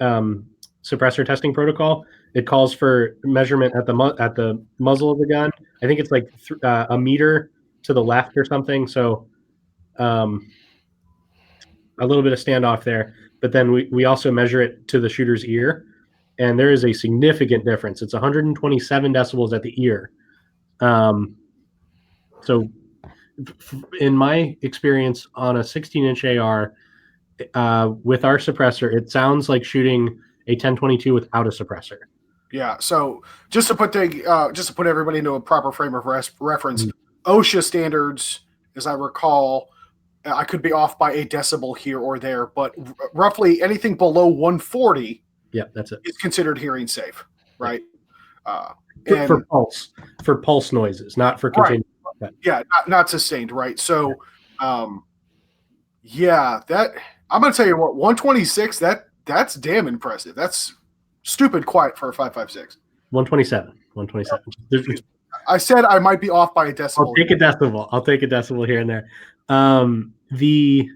suppressor testing protocol. It calls for measurement at the muzzle of the gun. I think it's like a meter to the left or something. So a little bit of standoff there. But then we also measure it to the shooter's ear, and there is a significant difference. It's 127 decibels at the ear. So in my experience on a 16-inch AR with our suppressor, it sounds like shooting a 1022 without a suppressor. Yeah. So just to put everybody into a proper frame of reference, OSHA standards, as I recall, I could be off by a decibel here or there, but roughly anything below 140 that's it. Is considered hearing safe, right? For pulse noises, not for continuous. Right. Yeah, not sustained, right? So, that I'm going to tell you what, 126, that's damn impressive. That's stupid quiet for a 5.56. 127. I said I might be off by a decibel. I'll take a decibel here and there. The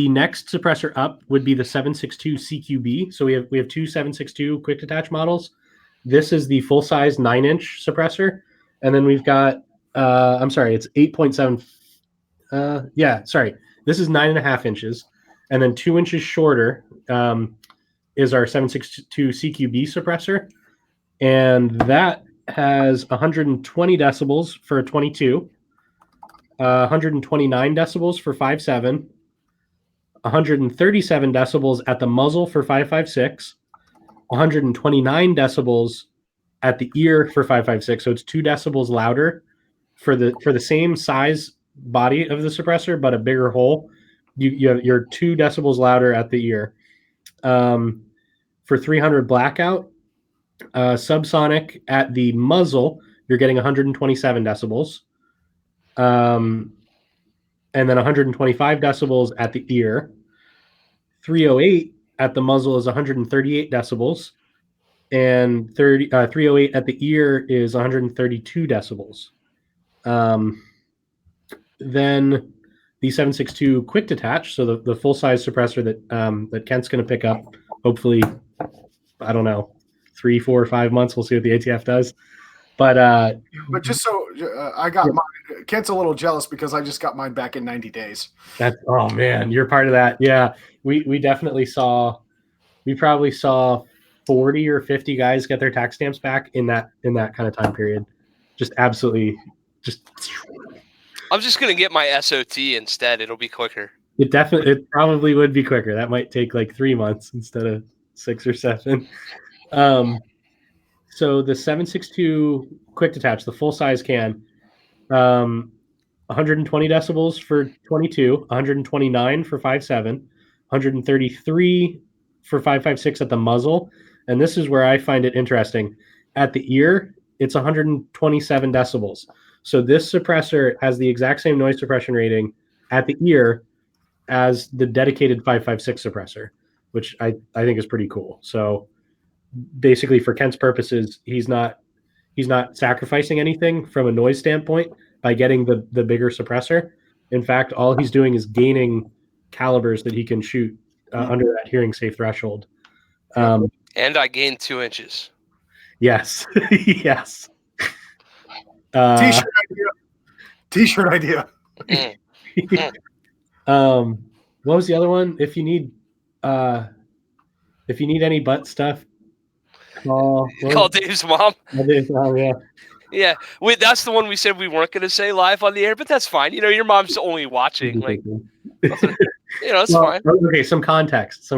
next suppressor up would be the 7.62 CQB. So we have two 7.62 quick detach models. This is the full size 9-inch suppressor, and then we've got it's 8.7. This is 9.5 inches, and then 2 inches shorter is our 7.62 CQB suppressor, and that has 120 decibels for a 22. 129 decibels for 5.7, 137 decibels at the muzzle for 5.56, 129 decibels at the ear for 5.56. So it's 2 decibels louder for the same size body of the suppressor, but a bigger hole. You're 2 decibels louder at the ear. For 300 blackout, subsonic at the muzzle, you're getting 127 decibels. And then 125 decibels at the ear. 308 at the muzzle is 138 decibels, and 308 at the ear is 132 decibels. Then the 7.62 quick detach, so the full size suppressor that Kent's going to pick up, hopefully, I don't know, 3, 4, 5 months. We'll see what the ATF does. But But just so I got mine. Kent's a little jealous because I just got mine back in 90 days. that's, oh man, you're part of that. Yeah, we definitely saw. We probably saw 40 or 50 guys get their tax stamps back in that kind of time period. Just absolutely, just I'm just gonna get my SOT instead. It'll be quicker. it probably would be quicker. That might take like 3 months instead of 6 or 7. So the 762 quick detach, the full size can, 120 decibels for 22, 129 for 5.7, 133 for 5.56 at the muzzle. And this is where I find it interesting. At the ear, it's 127 decibels. So this suppressor has the exact same noise suppression rating at the ear as the dedicated 5.56 suppressor, which I think is pretty cool. So basically, for Kent's purposes, he's not sacrificing anything from a noise standpoint by getting the bigger suppressor. In fact, all he's doing is gaining calibers that he can shoot under that hearing safe threshold. And I gained 2 inches. Yes, yes. T-shirt idea. T-shirt idea. What was the other one? If you need any butt stuff, call Dave's mom. Dave's mom, yeah. Yeah, that's the one we said we weren't going to say live on the air, but that's fine. Your mom's only watching. Like, it's fine. Okay, some context.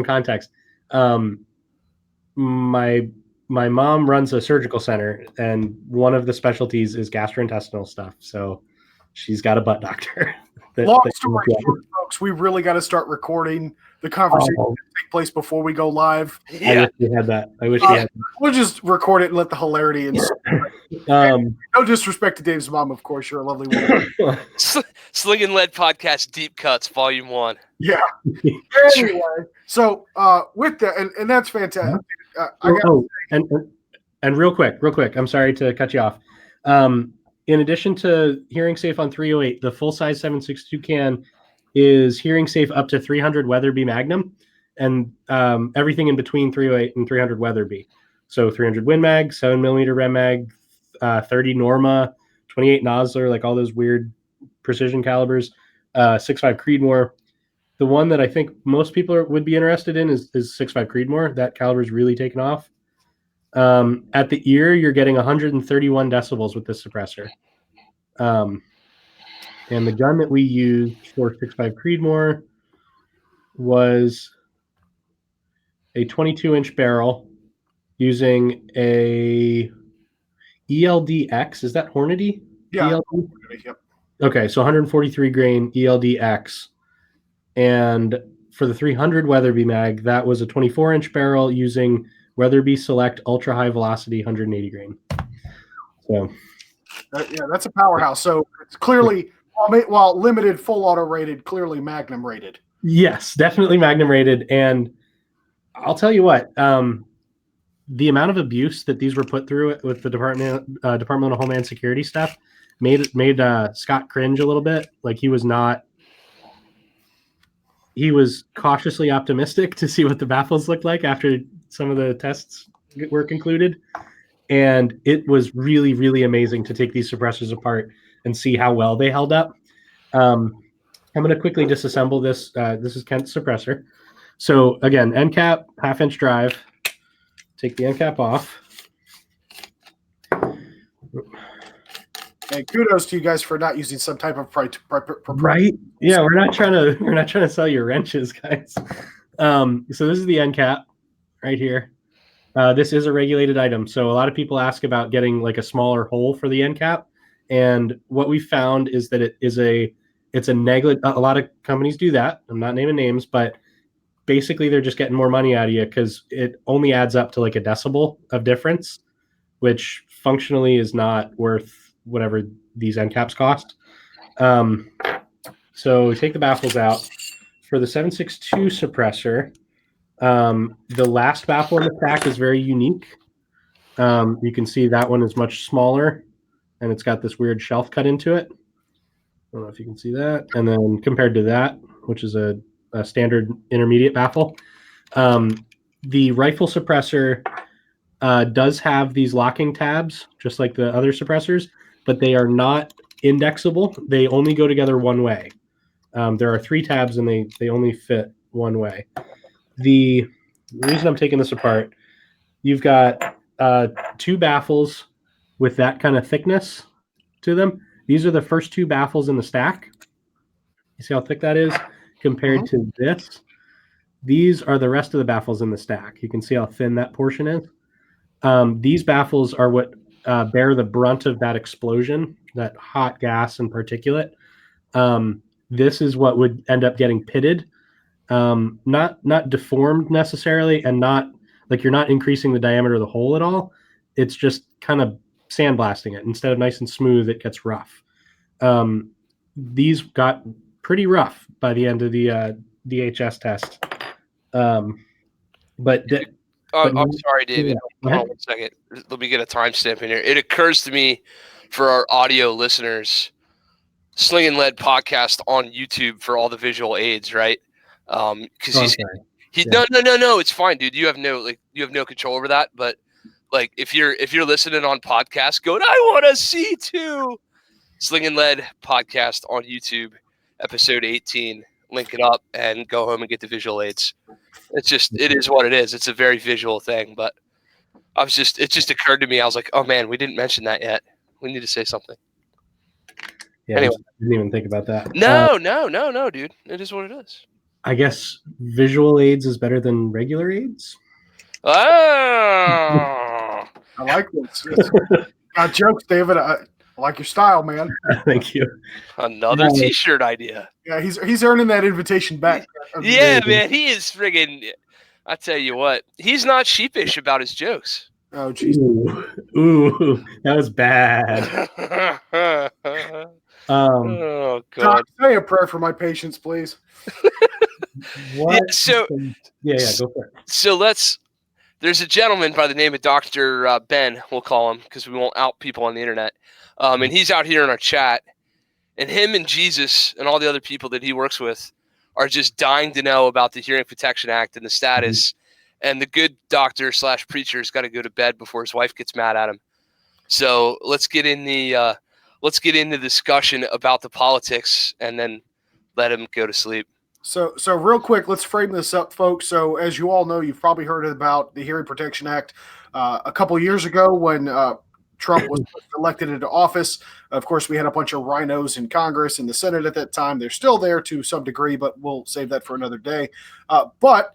My mom runs a surgical center, and one of the specialties is gastrointestinal stuff. So she's got a butt doctor. Long story short, folks, we really got to start recording the conversation that take place before we go live. Yeah. I wish we had that. we had that. We'll just record it and let the hilarity ensue. No disrespect to Dave's mom, of course. You're a lovely woman. Sling'N led podcast Deep Cuts Volume 1. Yeah. Anyway, so with that, and that's fantastic. And real quick, I'm sorry to cut you off. In addition to hearing safe on 308, the full size 762 can is hearing safe up to 300 Weatherby Magnum, and everything in between 308 and 300 Weatherby. So 300 Win Mag, 7mm Rem Mag, 30 Norma, 28 Nosler, like all those weird precision calibers, 6.5 Creedmoor. The one that I think most people would be interested in is 6.5 Creedmoor. That caliber is really taken off. At the ear, you're getting 131 decibels with this suppressor. And the gun that we used for 6.5 Creedmoor was a 22-inch barrel using a ELDX. Is that Hornady? Yeah. ELD? Yep. Okay, so 143 grain ELDX. And for the 300 Weatherby mag, that was a 24-inch barrel using Weatherby Select Ultra High Velocity 180 grain. So, that's a powerhouse. So it's clearly, while limited, full auto rated, clearly Magnum rated. Yes, definitely Magnum rated. And I'll tell you what, the amount of abuse that these were put through with the Department of Homeland Security stuff made Scott cringe a little bit. Like he was cautiously optimistic to see what the baffles looked like after some of the tests were concluded. And it was really, really amazing to take these suppressors apart and see how well they held up. I'm going to quickly disassemble this. This is Kent's suppressor. So again, end cap, half-inch drive. Take the end cap off. And kudos to you guys for not using some type of right? Yeah, we're not trying to sell you wrenches, guys. So this is the end cap right here. This is a regulated item, so a lot of people ask about getting like a smaller hole for the end cap, and what we found is that it's a negligent. A lot of companies do that. I'm not naming names, but basically they're just getting more money out of you because it only adds up to like a decibel of difference, which functionally is not worth whatever these end caps cost. So take the baffles out. For the 762 suppressor, the last baffle in the stack is very unique. You can see that one is much smaller, and it's got this weird shelf cut into it. I don't know if you can see that. And then compared to that, which is a standard intermediate baffle, the rifle suppressor does have these locking tabs, just like the other suppressors, but they are not indexable. They only go together one way. There are 3 tabs, and they only fit one way. The reason I'm taking this apart, you've got 2 baffles with that kind of thickness to them. These are the first 2 baffles in the stack. You see how thick that is compared to this? These are the rest of the baffles in the stack. You can see how thin that portion is. These baffles are what bear the brunt of that explosion, that hot gas and particulate. This is what would end up getting pitted, not deformed necessarily, and not like you're not increasing the diameter of the hole at all. It's just kind of sandblasting it. Instead of nice and smooth, it gets rough. These got pretty rough by the end of the DHS test. I'm sorry, David. Yeah. Hold on 1 second. Let me get a timestamp in here. It occurs to me for our audio listeners, Sling'N led podcast on YouTube for all the visual aids, right? Because no, it's fine, dude. You have no control over that. But like, if you're listening on podcast, going, I want to see too. Sling'N led podcast on YouTube, episode 18. Link it up and go home and get the visual aids. It is what it is. It's a very visual thing, but it just occurred to me. I was like, oh man, we didn't mention that yet. We need to say something. Yeah, anyway. I didn't even think about that. No, dude. It is what it is. I guess visual aids is better than regular aids. Oh, I like this. Got jokes, David. I like your style, man. Thank you. Another T-shirt idea. Yeah, he's earning that invitation back. Yeah, man, he is friggin'. I tell you what, he's not sheepish about his jokes. Oh, jeez. Ooh, that was bad. Oh God! Doc, say a prayer for my patients, please. What? Yeah, go for it. So there's a gentleman by the name of Dr. Ben, we'll call him because we won't out people on the internet. And he's out here in our chat, and him and Jesus and all the other people that he works with are just dying to know about the Hearing Protection Act and the status. And the good doctor / preacher's got to go to bed before his wife gets mad at him. So let's get in the discussion about the politics, and then let him go to sleep. So real quick, let's frame this up, folks. So as you all know, you've probably heard about the Hearing Protection Act a couple years ago when Trump was elected into office. Of course, we had a bunch of rhinos in Congress and the Senate at that time. They're still there to some degree, but we'll save that for another day. But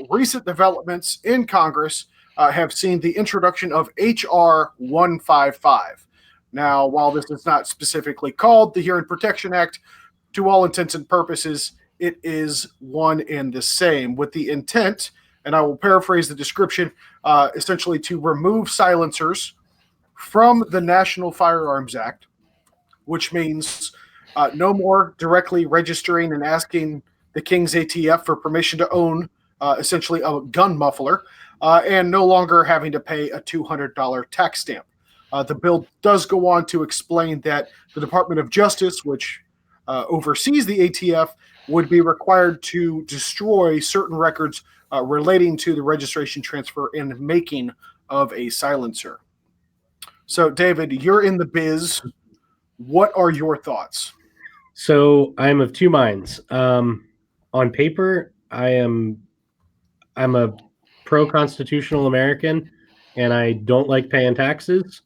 recent developments in Congress have seen the introduction of H.R. 155. Now, while this is not specifically called the Hearing Protection Act, to all intents and purposes, it is one and the same, with the intent, and I will paraphrase the description, essentially to remove silencers from the National Firearms Act, which means no more directly registering and asking the King's ATF for permission to own essentially a gun muffler, and no longer having to pay a $200 tax stamp. The bill does go on to explain that the Department of Justice, which oversees the ATF, would be required to destroy certain records relating to the registration, transfer, and making of a silencer. So, David, you're in the biz. What are your thoughts? So I'm of two minds. On paper, I'm a pro-constitutional American, and I don't like paying taxes,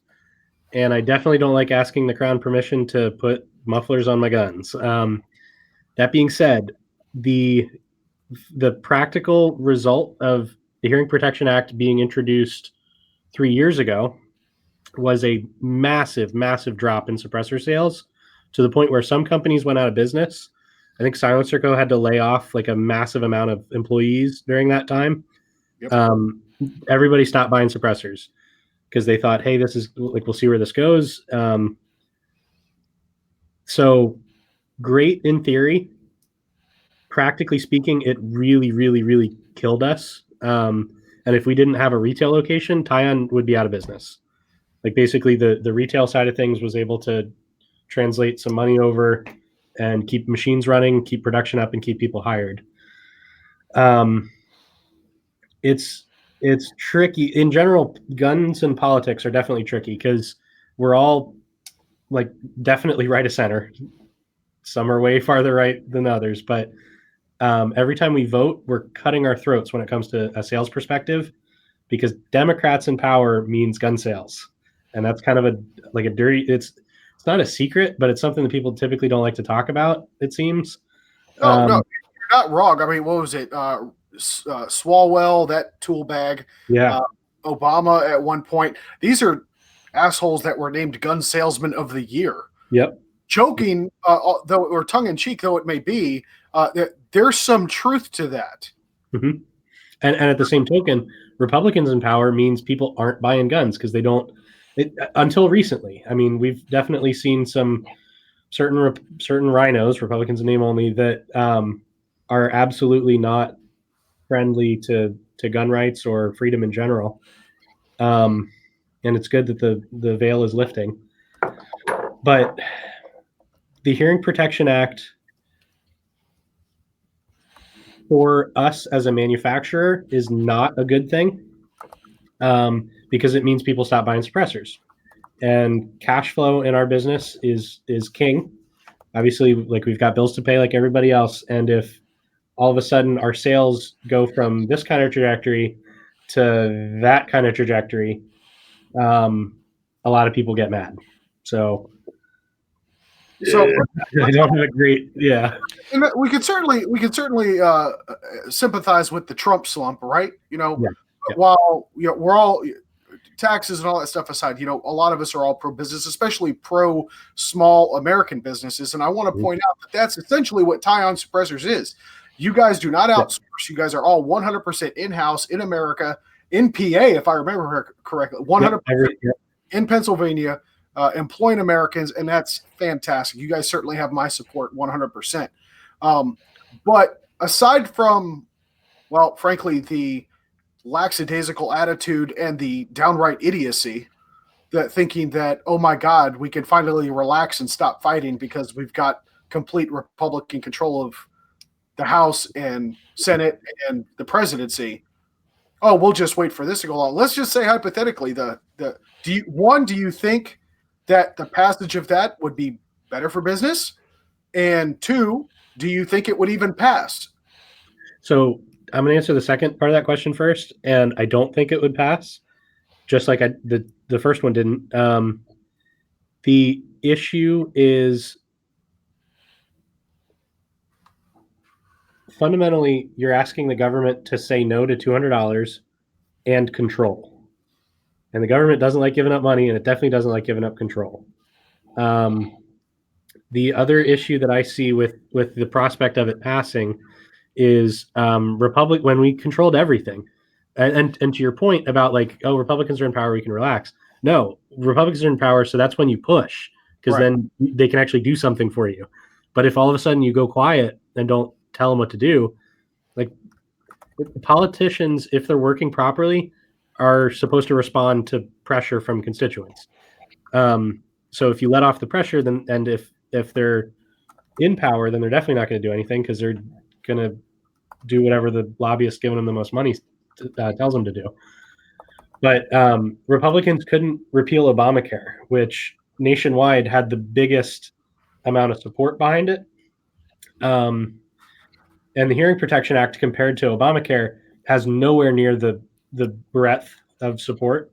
and I definitely don't like asking the Crown permission to put mufflers on my guns. That being said, the practical result of the Hearing Protection Act being introduced 3 years ago was a massive, massive drop in suppressor sales, to the point where some companies went out of business. I think Silencer Co. had to lay off like a massive amount of employees during that time. Yep. Everybody stopped buying suppressors because they thought, hey, this is like, we'll see where this goes. So great in theory. Practically speaking, it really, really, really killed us. And if we didn't have a retail location, TiON would be out of business. Like basically the retail side of things was able to translate some money over and keep machines running, keep production up, and keep people hired. It's It's tricky in general. Guns and politics are definitely tricky because we're all like definitely right of center. Some are way farther right than others, but every time we vote, we're cutting our throats when it comes to a sales perspective, because Democrats in power means gun sales, and that's kind of a dirty. It's not a secret, but it's something that people typically don't like to talk about. It seems. No, you're not wrong. I mean, what was it? Swalwell, that tool bag. Yeah. Obama at one point. These are assholes that were named gun salesman of the year. Yep. Joking, though, or tongue in cheek though it may be, there's some truth to that. Mm-hmm. And at the same token, Republicans in power means people aren't buying guns because they don't. Until recently, I mean, we've definitely seen some certain rhinos, Republicans in name only, that are absolutely not friendly to gun rights or freedom in general. And it's good that the veil is lifting. But the Hearing Protection Act for us as a manufacturer is not a good thing, because it means people stop buying suppressors. And cash flow in our business is king. Obviously, like, we've got bills to pay like everybody else. And if all of a sudden our sales go from this kind of trajectory to that kind of trajectory, a lot of people get mad. So I don't have a great, yeah. And we could certainly sympathize with the Trump slump, right? You know, Yeah. while we're all, taxes and all that stuff aside, a lot of us are all pro business, especially pro small American businesses. And I want to point out that that's essentially what TiON Suppressors is. You guys do not outsource. You guys are all 100% in-house in America, in PA, if I remember correctly, 100% in Pennsylvania, employing Americans, and that's fantastic. You guys certainly have my support 100%. But aside from, well, frankly, the lackadaisical attitude and the downright idiocy, that thinking that, oh my God, we can finally relax and stop fighting because we've got complete Republican control of the House and Senate and the presidency. Oh, we'll just wait for this to go along. Let's just say hypothetically, do you think that the passage of that would be better for business? And two, do you think it would even pass? So I'm going to answer the second part of that question first, and I don't think it would pass, just like the first one didn't. The issue is fundamentally you're asking the government to say no to $200 and control. And the government doesn't like giving up money, and it definitely doesn't like giving up control. The other issue that I see with the prospect of it passing is when we controlled everything. And to your point about like, oh, Republicans are in power, we can relax. No, Republicans are in power, so that's when you push, because then they can actually do something for you. But if all of a sudden you go quiet and don't tell them what to do, like, politicians, if they're working properly, are supposed to respond to pressure from constituents. So if you let off the pressure, then, and if they're in power, then they're definitely not going to do anything, because they're going to do whatever the lobbyist giving them the most money tells them to do. But Republicans couldn't repeal Obamacare, which nationwide had the biggest amount of support behind it. And the Hearing Protection Act, compared to Obamacare, has nowhere near the breadth of support.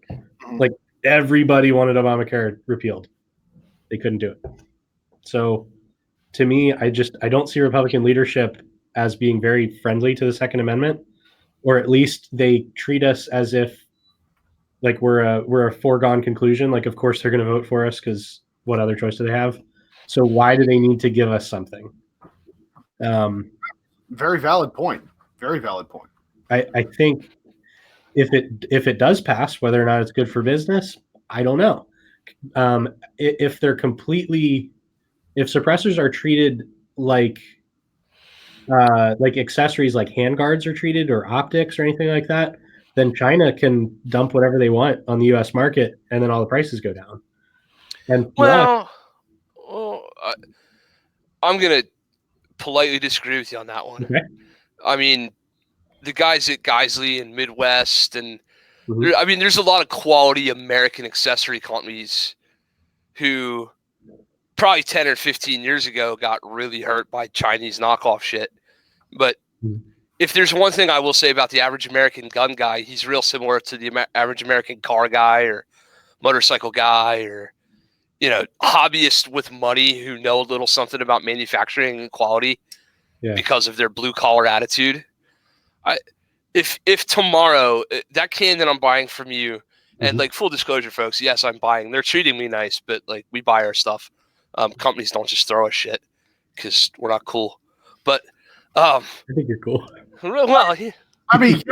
Like, everybody wanted Obamacare repealed. They couldn't do it. So to me, I don't see Republican leadership as being very friendly to the Second Amendment, or at least they treat us as if like we're a foregone conclusion. Like, of course they're going to vote for us, because what other choice do they have? So why do they need to give us something? Very valid point. Very valid point. I think if it does pass, whether or not it's good for business, I don't know. If suppressors are treated like accessories, like handguards are treated, or optics or anything like that, then China can dump whatever they want on the U.S. market, and then all the prices go down. And I'm gonna politely disagree with you on that one. Okay. I mean, the guys at Geisley and Midwest, and Mhm. I mean, there's a lot of quality American accessory companies who probably 10 or 15 years ago got really hurt by Chinese knockoff shit. But Mhm. if there's one thing I will say about the average American gun guy, he's real similar to the average American car guy or motorcycle guy, or hobbyist with money who know a little something about manufacturing and quality because of their blue collar attitude. If tomorrow that can that I'm buying from you, and like full disclosure, folks, yes, I'm buying. They're treating me nice, but like we buy our stuff. Companies don't just throw us shit because we're not cool. But I think you're cool. well, yeah. I mean,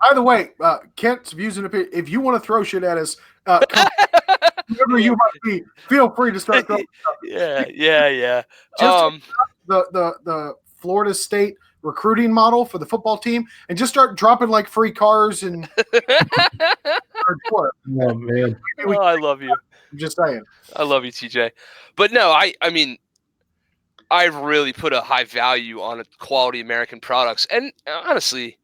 either way, Kent's views and opinions. If you want to throw shit at us, whoever you might be, feel free to start throwing stuff. Yeah. Just the Florida State recruiting model for the football team, and just start dropping like free cars and. Oh man! I love you. I'm just saying. I love you, TJ. But no, I mean, I've really put a high value on quality American products, and honestly,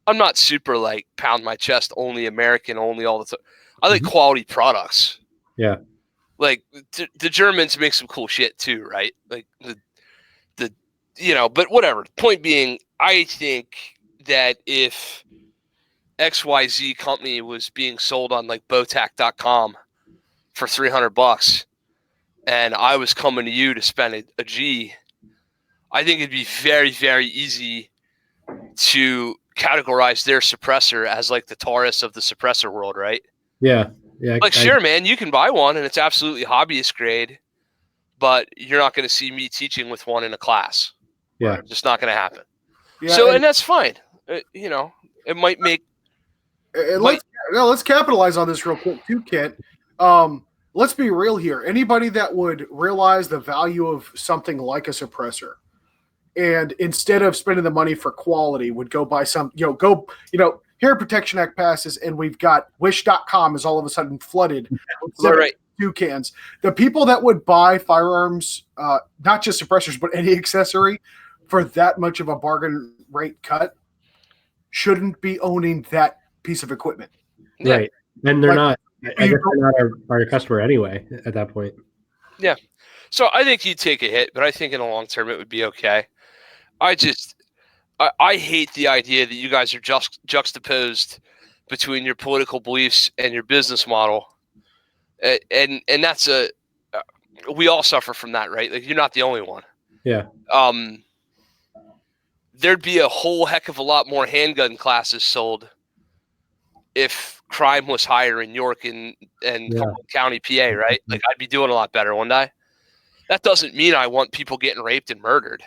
I'm not super like pound my chest only American only all the time. I like quality products. Yeah. Like the Germans make some cool shit too, right? Like the but whatever. Point being, I think that if XYZ company was being sold on like Botac.com for $300 and I was coming to you to spend a G, I think it'd be very, very easy to categorize their suppressor as like the Taurus of the suppressor world, right? Yeah. Like, sure, man, you can buy one and it's absolutely hobbyist grade, but you're not going to see me teaching with one in a class. Yeah. It's just not going to happen. Yeah, so, and that's fine. It might make. Let's capitalize on this real quick too, Kent. Let's be real here. Anybody that would realize the value of something like a suppressor, and instead of spending the money for quality, would go buy some. Here Protection Act passes, and we've got Wish.com is all of a sudden flooded with Right. toucans. The people that would buy firearms, not just suppressors, but any accessory, for that much of a bargain rate cut, shouldn't be owning that piece of equipment. Right. And they're not. I guess they're not our customer anyway at that point. Yeah. So I think you'd take a hit, but I think in the long term it would be okay. I hate the idea that you guys are just juxtaposed between your political beliefs and your business model. And that's we all suffer from that, right? Like, you're not the only one. Yeah. There'd be a whole heck of a lot more handgun classes sold if crime was higher in York and Cumberland County, PA, right? Like, I'd be doing a lot better, wouldn't I? That doesn't mean I want people getting raped and murdered.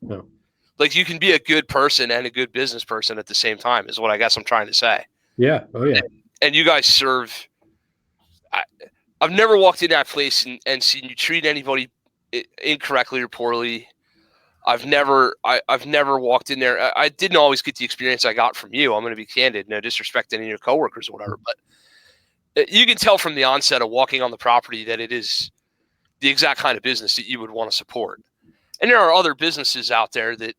No. Like, you can be a good person and a good business person at the same time, is what I guess I'm trying to say. Yeah. Oh, yeah. And you guys serve. I've never walked in that place and seen you treat anybody incorrectly or poorly. I've never walked in there. I didn't always get the experience I got from you. I'm going to be candid. No disrespect to any of your coworkers or whatever, but you can tell from the onset of walking on the property that it is the exact kind of business that you would want to support. And there are other businesses out there that,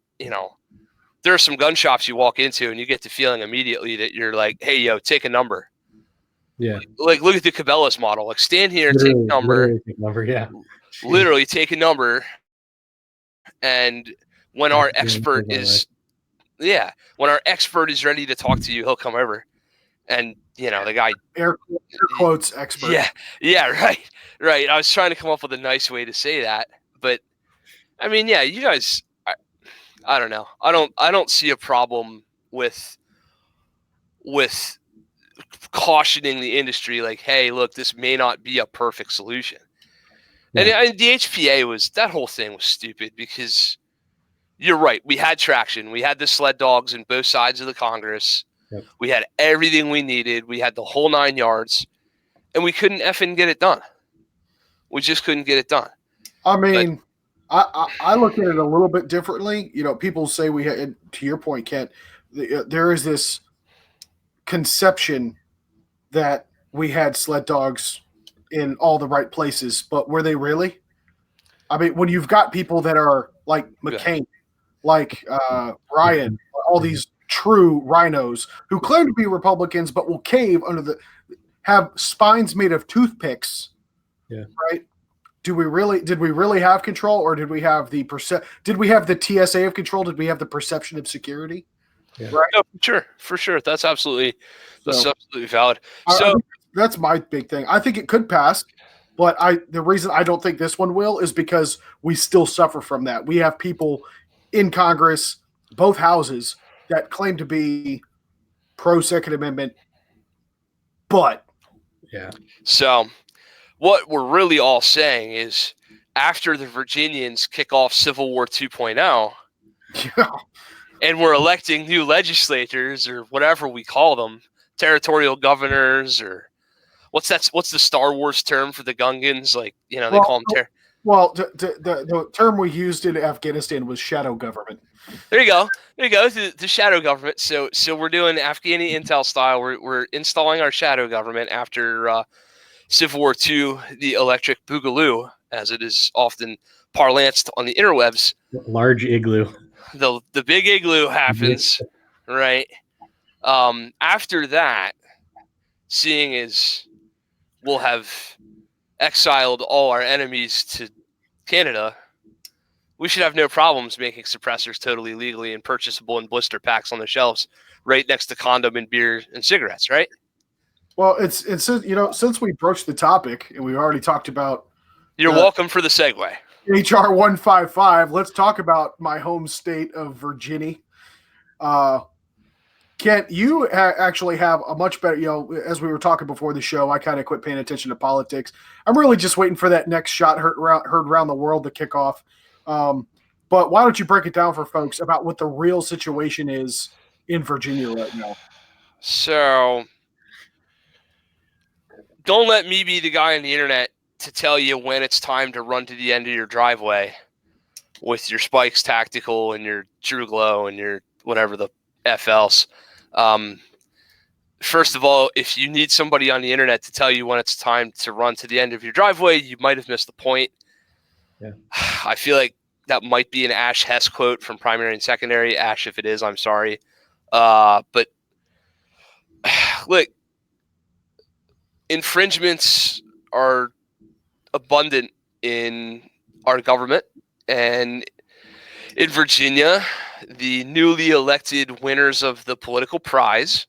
there are some gun shops you walk into and you get the feeling immediately that you're like, hey, yo, take a number. Yeah. Like, look at the Cabela's model. Like, stand here and take a number. Yeah. Literally take a number. And when our expert is ready to talk to you, he'll come over. And, the guy. Air quotes expert. Yeah, right. I was trying to come up with a nice way to say that. But, I mean, yeah, you guys, I don't know. I don't see a problem with cautioning the industry, like, hey, look, this may not be a perfect solution. Yeah. And the HPA that whole thing was stupid because you're right. We had traction. We had the sled dogs in both sides of the Congress. Yep. We had everything we needed. We had the whole 9 yards, and we couldn't effing get it done. We just couldn't get it done. I mean, I look at it a little bit differently. People say we had, to your point, Kent, there is this conception that we had sled dogs in all the right places, but were they really? I mean, when you've got people that are like McCain, like Ryan, all these true rhinos who claim to be Republicans but will cave have spines made of toothpicks. Yeah. Right? Did we really have control, or did we have the TSA of control? Did we have the perception of security? Yeah. Right? No, for sure. That's absolutely valid. So that's my big thing. I think it could pass, but the reason I don't think this one will is because we still suffer from that. We have people in Congress, both houses, that claim to be pro Second Amendment, but yeah. So what we're really all saying is, after the Virginians kick off Civil War 2.0, yeah. and we're electing new legislators, or whatever we call them, territorial governors, or what's the Star Wars term for the Gungans? Like, they call them the term we used in Afghanistan was shadow government. There you go. The shadow government. So we're doing Afghani intel style. We're installing our shadow government after Civil War II, the electric boogaloo, as it is often parlanced on the interwebs. Large igloo. The big igloo happens, right? After that, seeing as we'll have exiled all our enemies to Canada, we should have no problems making suppressors totally legally and purchasable in blister packs on the shelves right next to condom and beer and cigarettes, right? Well, it's since we broached the topic and we already talked about. You're welcome for the segue. HR 155. Let's talk about my home state of Virginia. Kent, you actually have a much better, as we were talking before the show, I kind of quit paying attention to politics. I'm really just waiting for that next shot heard around the world to kick off. But why don't you break it down for folks about what the real situation is in Virginia right now? So don't let me be the guy on the internet to tell you when it's time to run to the end of your driveway with your Spikes Tactical and your True Glow and your whatever the F else. First of all, if you need somebody on the internet to tell you when it's time to run to the end of your driveway, you might have missed the point. Yeah. I feel like that might be an Ash Hess quote from Primary and Secondary. Ash, if it is, I'm sorry. But look, infringements are abundant in our government, and in Virginia, the newly elected winners of the political prize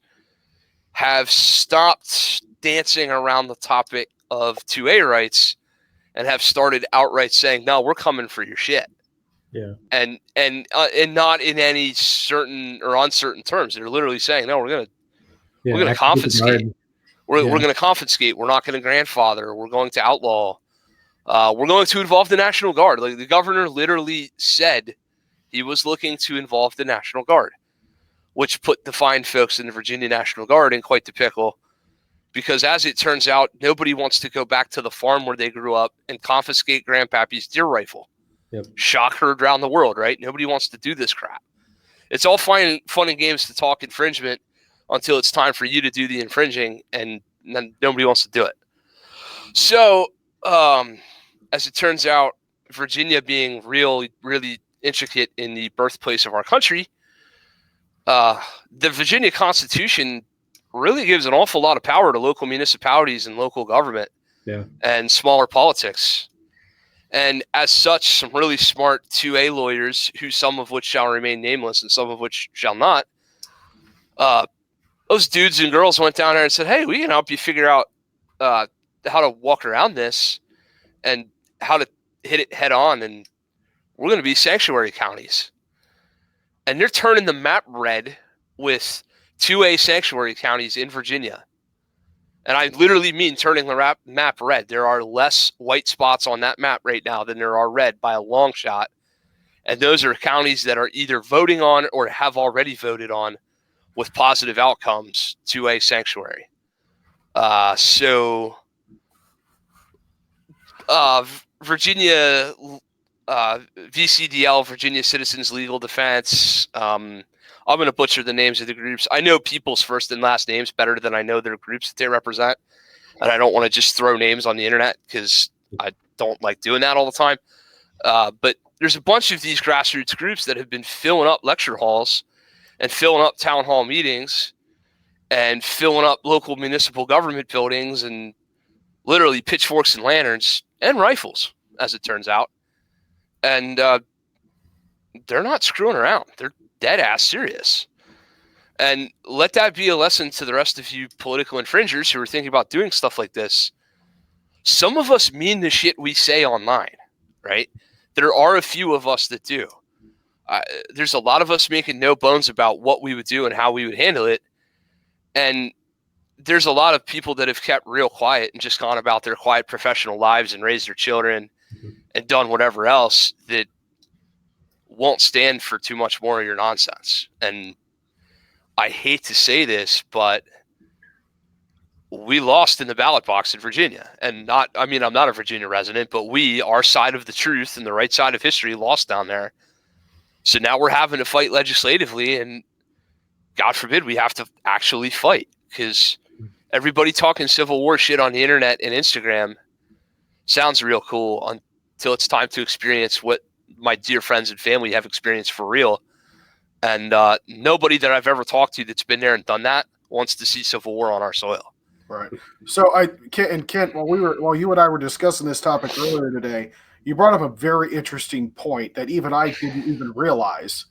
have stopped dancing around the topic of 2A rights and have started outright saying, no, we're coming for your shit. Yeah. And not in any certain or uncertain terms. They're literally saying, no, we're going to confiscate. We're going to confiscate. We're not going to grandfather. We're going to outlaw. We're going to involve the National Guard. Like, the governor literally said he was looking to involve the National Guard, which put the fine folks in the Virginia National Guard in quite the pickle, because as it turns out, nobody wants to go back to the farm where they grew up and confiscate Grandpappy's deer rifle. Yep. Shock heard around the world, right? Nobody wants to do this crap. It's all fun and games to talk infringement until it's time for you to do the infringing, and then nobody wants to do it. So, as it turns out, Virginia being really intricate in the birthplace of our country, the Virginia Constitution really gives an awful lot of power to local municipalities and local government and smaller politics. And as such, some really smart 2A lawyers, who some of which shall remain nameless and some of which shall not, those dudes and girls went down there and said, hey, we can help you figure out how to walk around this and how to hit it head on, and we're going to be sanctuary counties. And they're turning the map red with 2A sanctuary counties in Virginia. And I literally mean turning the map red. There are less white spots on that map right now than there are red by a long shot. And those are counties that are either voting on or have already voted on with positive outcomes to a sanctuary. Virginia VCDL, Virginia Citizens Legal Defense. I'm going to butcher the names of the groups. I know people's first and last names better than I know their groups that they represent. And I don't want to just throw names on the internet because I don't like doing that all the time. But there's a bunch of these grassroots groups that have been filling up lecture halls and filling up town hall meetings and filling up local municipal government buildings and literally pitchforks and lanterns and rifles, as it turns out. And they're not screwing around. They're dead ass serious. And let that be a lesson to the rest of you political infringers who are thinking about doing stuff like this. Some of us mean the shit we say online, right? There are a few of us that do. There's a lot of us making no bones about what we would do and how we would handle it. And there's a lot of people that have kept real quiet and just gone about their quiet professional lives and raised their children and done whatever else that won't stand for too much more of your nonsense. And I hate to say this, but we lost in the ballot box in Virginia. And I'm not a Virginia resident, but our side of the truth and the right side of history lost down there. So now we're having to fight legislatively, and God forbid we have to actually fight, because everybody talking Civil War shit on the internet and Instagram sounds real cool until it's time to experience what my dear friends and family have experienced for real. And nobody that I've ever talked to that's been there and done that wants to see Civil War on our soil. Right. So Kent, while you and I were discussing this topic earlier today, you brought up a very interesting point that even I didn't even realize.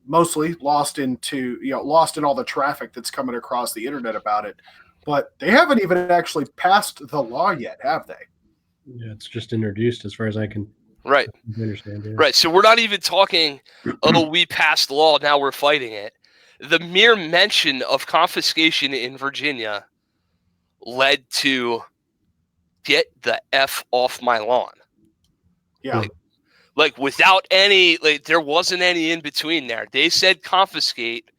Mostly lost in all the traffic that's coming across the internet about it. But they haven't even actually passed the law yet, have they? Yeah, it's just introduced as far as I can understand. Yeah. Right. So we're not even talking, we passed the law, now we're fighting it. The mere mention of confiscation in Virginia led to get the F off my lawn. Yeah. Like without any, there wasn't any in between there. They said confiscate,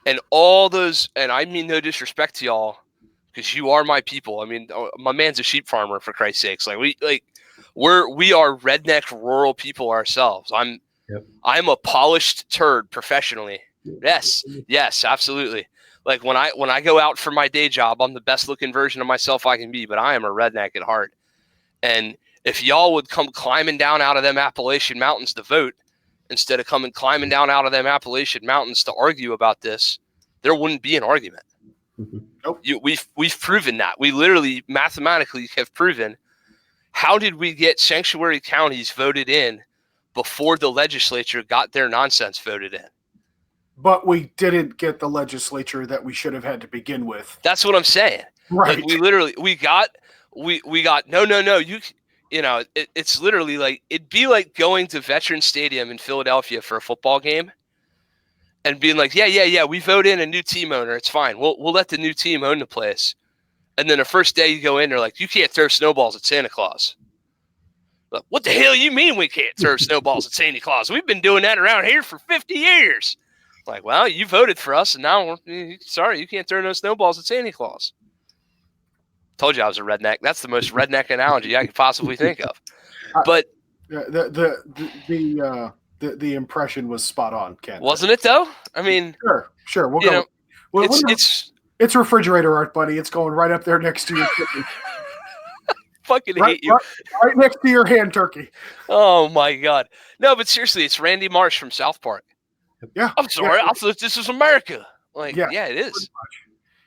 and all those, and I mean no disrespect to y'all, because you are my people. I mean, my man's a sheep farmer, for Christ's sakes. We are redneck rural people ourselves. I'm a polished turd professionally. Yes, absolutely. Like when I go out for my day job, I'm the best looking version of myself I can be, but I am a redneck at heart. And if y'all would come climbing down out of them Appalachian Mountains to vote, instead of coming climbing down out of them Appalachian Mountains to argue about this, there wouldn't be an argument. Nope. We've proven that. We literally mathematically have proven. How did we get sanctuary counties voted in before the legislature got their nonsense voted in? But we didn't get the legislature that we should have had to begin with. That's what I'm saying. Right. We got no. It's literally like, it'd be like going to Veterans Stadium in Philadelphia for a football game and being like, yeah, we vote in a new team owner. It's fine. We'll let the new team own the place. And then the first day you go in, they're like, you can't throw snowballs at Santa Claus. Like, what the hell you mean we can't throw snowballs at Santa Claus? We've been doing that around here for 50 years. Like, well, you voted for us, and now sorry, you can't throw no snowballs at Santa Claus. Told you I was a redneck. That's the most redneck analogy I could possibly think of. But the impression was spot on, Ken. Wasn't it though? I mean, sure. We'll go. It's refrigerator art, buddy. It's going right up there next to your turkey. Fucking hate you. Right next to your hand turkey. Oh my God. No, but seriously, it's Randy Marsh from South Park. Yeah. I'm sorry. I thought this was America. Like, yeah, it is.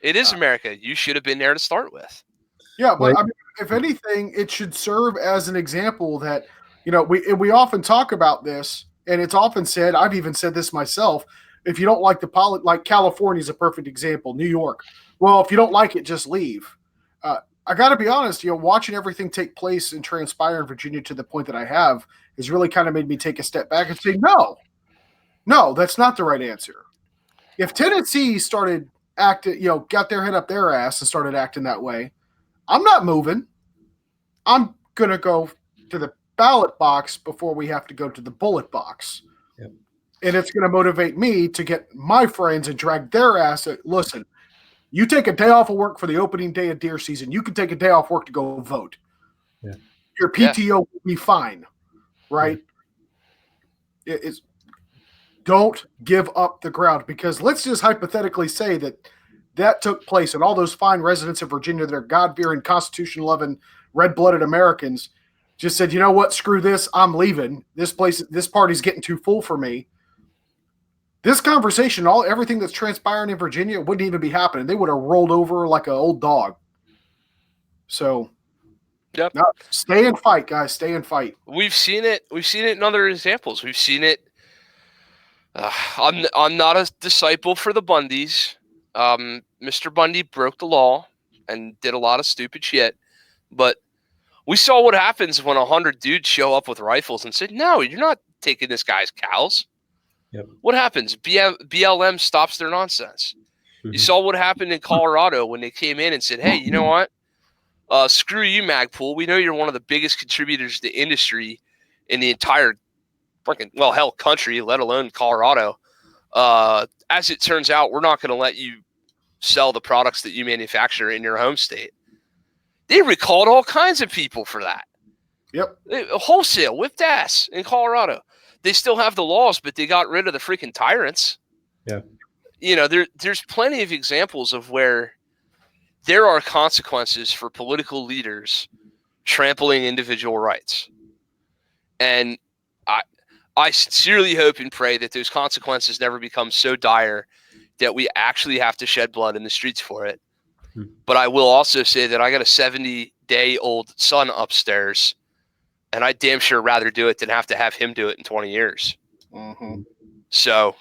It is America. You should have been there to start with. Yeah, but I mean, if anything, it should serve as an example that, we often talk about this, and it's often said, I've even said this myself, if you don't like like California is a perfect example, New York. Well, if you don't like it, just leave. I got to be honest, watching everything take place and transpire in Virginia to the point that I have has really kind of made me take a step back and say, no, that's not the right answer. If Tennessee started acting, got their head up their ass and started acting that way, I'm not moving. I'm going to go to the ballot box before we have to go to the bullet box. Yep. And it's going to motivate me to get my friends and drag their ass. Listen, you take a day off of work for the opening day of deer season. You can take a day off work to go vote. Yeah. Your PTO will be fine, right? Yeah. Don't give up the ground, because let's just hypothetically say that took place and all those fine residents of Virginia that are God-fearing, Constitution-loving, red-blooded Americans just said, you know what, screw this, I'm leaving. This party's getting too full for me. this conversation, everything that's transpiring in Virginia wouldn't even be happening. They would have rolled over like an old dog. So, Yep. no, stay and fight, guys. Stay and fight. We've seen it. We've seen it in other examples. We've seen it. I'm not a disciple for the Bundys. Mr. Bundy broke the law and did a lot of stupid shit, but we saw what happens when 100 dudes show up with rifles and said, "No, you're not taking this guy's cows." Yep. What happens? BLM stops their nonsense. Mm-hmm. You saw what happened in Colorado when they came in and said, "Hey, you know what? Screw you, Magpul. We know you're one of the biggest contributors to the industry in the entire fucking, well, hell, country, let alone Colorado. As it turns out, we're not going to let you sell the products that you manufacture in your home state." They recalled all kinds of people for that. Yep. Wholesale, whipped ass in Colorado. They still have the laws, but they got rid of the freaking tyrants. Yeah. You know, there's plenty of examples of where there are consequences for political leaders trampling individual rights. And I sincerely hope and pray that those consequences never become so dire that we actually have to shed blood in the streets for it. But I will also say that I got a 70-day-old son upstairs, and I damn sure rather do it than have to have him do it in 20 years. Mm-hmm. So,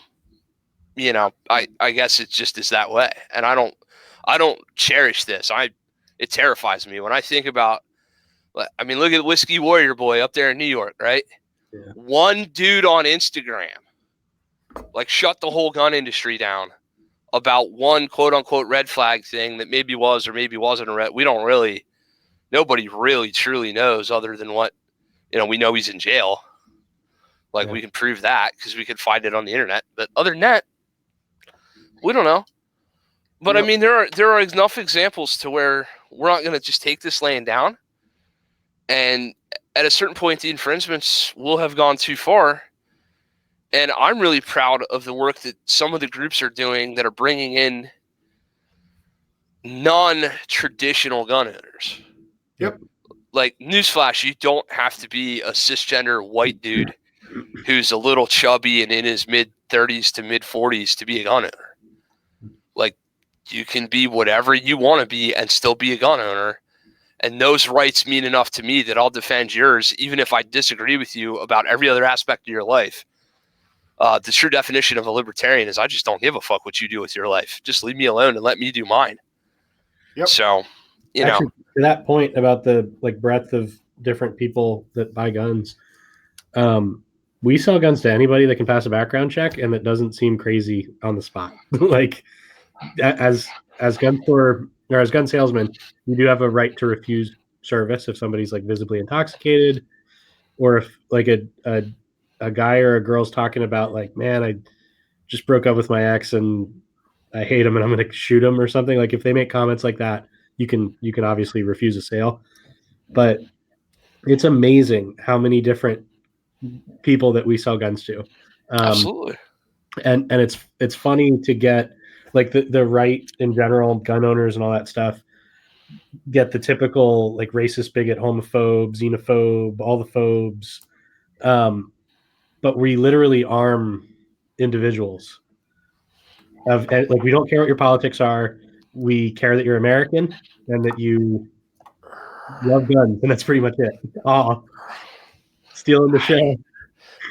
you know, I guess it just is that way. And I don't cherish this. It terrifies me when I think about, I mean, look at Whiskey Warrior Boy up there in New York, right? Yeah. One dude on Instagram, like, shut the whole gun industry down about one quote unquote red flag thing that maybe was or maybe wasn't a red. Nobody really truly knows, other than what, you know, we know he's in jail. Like, we can prove that because we could find it on the internet. But other than that, we don't know. But I mean, there are enough examples to where we're not going to just take this laying down. And at a certain point, the infringements will have gone too far. And I'm really proud of the work that some of the groups are doing that are bringing in non-traditional gun owners. Yep. Like, newsflash, you don't have to be a cisgender white dude who's a little chubby and in his mid-30s to mid-40s to be a gun owner. Like, you can be whatever you want to be and still be a gun owner. And those rights mean enough to me that I'll defend yours, even if I disagree with you about every other aspect of your life. The true definition of a libertarian is I just don't give a fuck what you do with your life. Just leave me alone and let me do mine. Yep. So, Actually, to that point about the breadth of different people that buy guns, we sell guns to anybody that can pass a background check and that doesn't seem crazy on the spot. Like, as gun store or as gun salesman, you do have a right to refuse service if somebody's like visibly intoxicated, or if like a guy or a girl's talking about like, man, I just broke up with my ex and I hate him and I'm going to shoot him or something. Like, if they make comments like that, you can obviously refuse a sale. But it's amazing how many different people that we sell guns to. absolutely. And it's funny to get like the right in general, gun owners and all that stuff, get the typical like racist, bigot, homophobe, xenophobe, all the phobes. But we literally arm individuals like, we don't care what your politics are. We care that you're American and that you love guns, and that's pretty much it. Oh, stealing the show.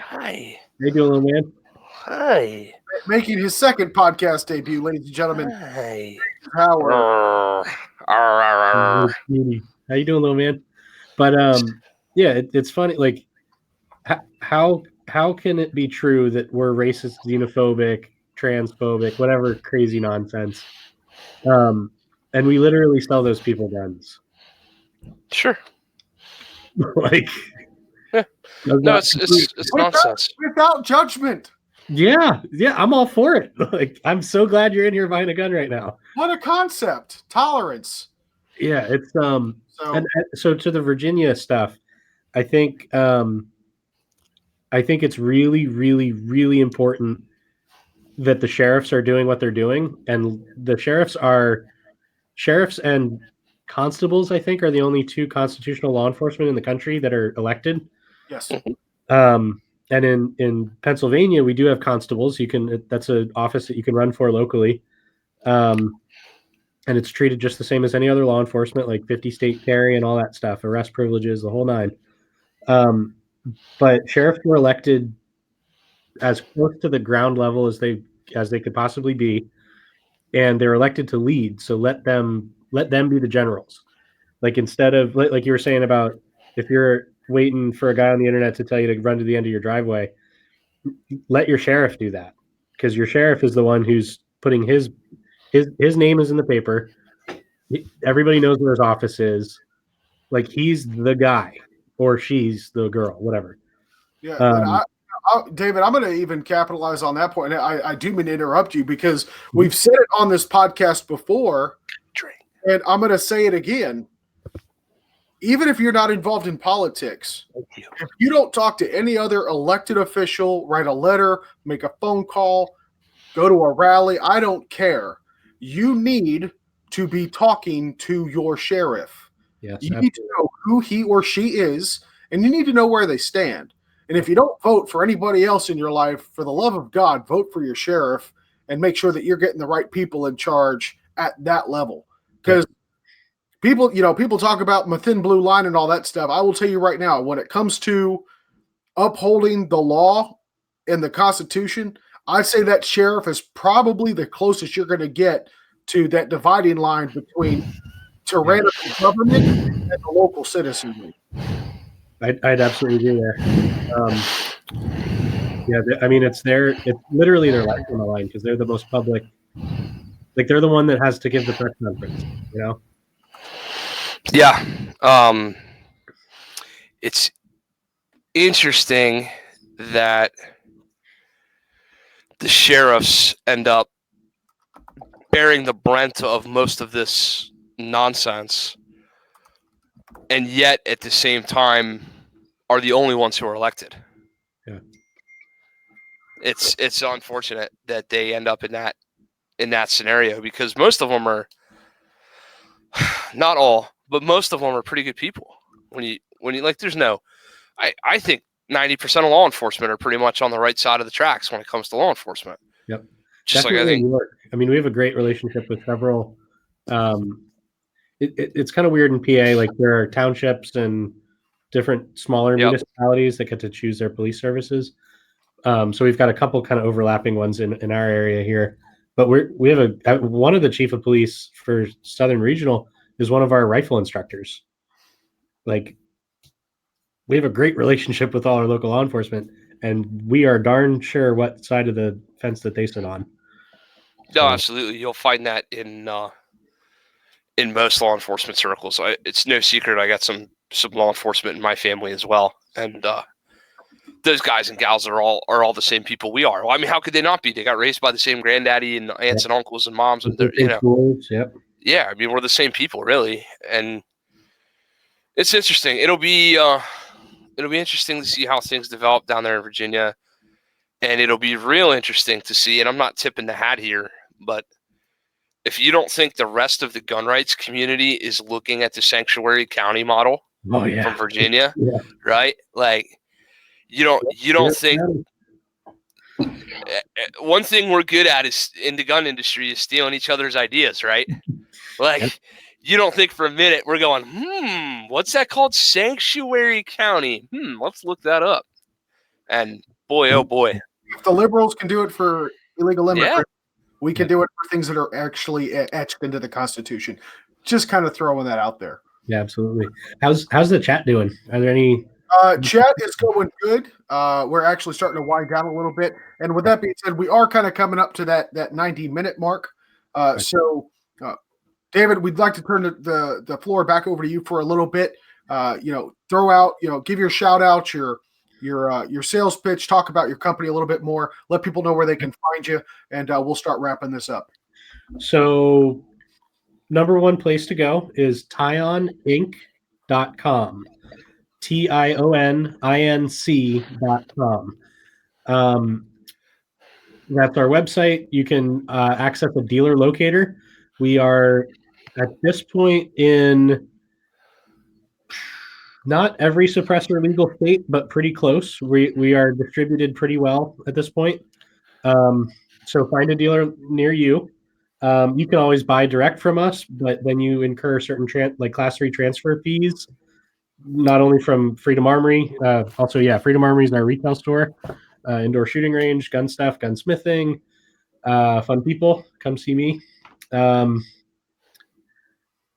Hi. How you doing, little man? Hi. Making his second podcast debut, ladies and gentlemen. Hi. Howard. How you doing, little man? But yeah, it's funny. Like, how can it be true that we're racist, xenophobic, transphobic, whatever crazy nonsense? And we literally sell those people guns. Sure. Like, yeah. No, it's nonsense. Without judgment. Yeah, I'm all for it. Like, I'm so glad you're in here buying a gun right now. What a concept. Tolerance. Yeah, it's so to the Virginia stuff, I think it's really, really, really important that the sheriffs are doing what they're doing, and the sheriffs and constables, I think, are the only two constitutional law enforcement in the country that are elected. Yes. And And in Pennsylvania, we do have constables. That's an office that you can run for locally. And it's treated just the same as any other law enforcement, like 50 state carry and all that stuff, arrest privileges, the whole nine. But sheriffs were elected as close to the ground level as they could possibly be, and they're elected to lead. So let them be the generals. Like, instead of, like you were saying about, if you're waiting for a guy on the internet to tell you to run to the end of your driveway, let your sheriff do that, because your sheriff is the one who's putting his name is in the paper. Everybody knows where his office is. Like, he's the guy, or she's the girl, whatever. Yeah, David, I'm going to even capitalize on that point. I do mean to interrupt you, because we've said it on this podcast before, and I'm going to say it again. Even if you're not involved in politics, if you don't talk to any other elected official, write a letter, make a phone call, go to a rally, I don't care. You need to be talking to your sheriff. Yes, you need to know who he or she is, and you need to know where they stand. And if you don't vote for anybody else in your life, for the love of God, vote for your sheriff and make sure that you're getting the right people in charge at that level. Because people talk about my thin blue line and all that stuff. I will tell you right now, when it comes to upholding the law and the Constitution, I'd say that sheriff is probably the closest you're going to get to that dividing line between tyrannical government and the local citizenry. I'd absolutely agree there. I mean, it's literally their life on the line, because they're the most public. Like, they're the one that has to give the press conference, Yeah. It's interesting that the sheriffs end up bearing the brunt of most of this nonsense, and yet at the same time are the only ones who are elected. Yeah. It's unfortunate that they end up in that scenario, because most of them are, not all, but most of them are pretty good people. When you like, I think 90% of law enforcement are pretty much on the right side of the tracks when it comes to law enforcement. Yep. Just Definitely like I think. New York. I mean, we have a great relationship with several. It's kind of weird in PA. Like, there are townships and different smaller municipalities that get to choose their police services. So we've got a couple kind of overlapping ones in our area here. But we have one of the chief of police for Southern Regional is one of our rifle instructors. Like, we have a great relationship with all our local law enforcement, and we are darn sure what side of the fence that they sit on. No, absolutely. You'll find that in most law enforcement circles. It's no secret I got some law enforcement in my family as well, and those guys and gals are all the same people we are. Well, I mean, how could they not be? They got raised by the same granddaddy and aunts and uncles and moms, and schools, yeah. I mean, we're the same people, really, and it's interesting. It'll be interesting to see how things develop down there in Virginia, and it'll be real interesting to see. And I'm not tipping the hat here, but if you don't think the rest of the gun rights community is looking at the sanctuary county model from Virginia, right? Like, you don't think one thing we're good at is in the gun industry is stealing each other's ideas, right? Like, you don't think for a minute we're going, what's that called? Sanctuary county. Let's look that up. And boy, oh boy. If the liberals can do it for illegal immigrants, we can do it for things that are actually etched into the Constitution. Just kind of throwing that out there. Yeah, absolutely. How's the chat doing? Are there any? Chat is going good. We're actually starting to wind down a little bit. And with that being said, we are kind of coming up to that 90-minute mark. So, David, we'd like to turn the floor back over to you for a little bit. Throw out, give your shout out, your sales pitch, talk about your company a little bit more, let people know where they can find you, and we'll start wrapping this up. So, number one place to go is TiONinc.com. TiONinc.com. That's our website. You can access a dealer locator. We are at this point in Not every suppressor legal state, but pretty close. We are distributed pretty well at this point. So find a dealer near you. You can always buy direct from us, but then you incur certain like class 3 transfer fees, not only from Freedom Armory, also Freedom Armory is our retail store, indoor shooting range, gun stuff, gunsmithing, fun people. Come see me.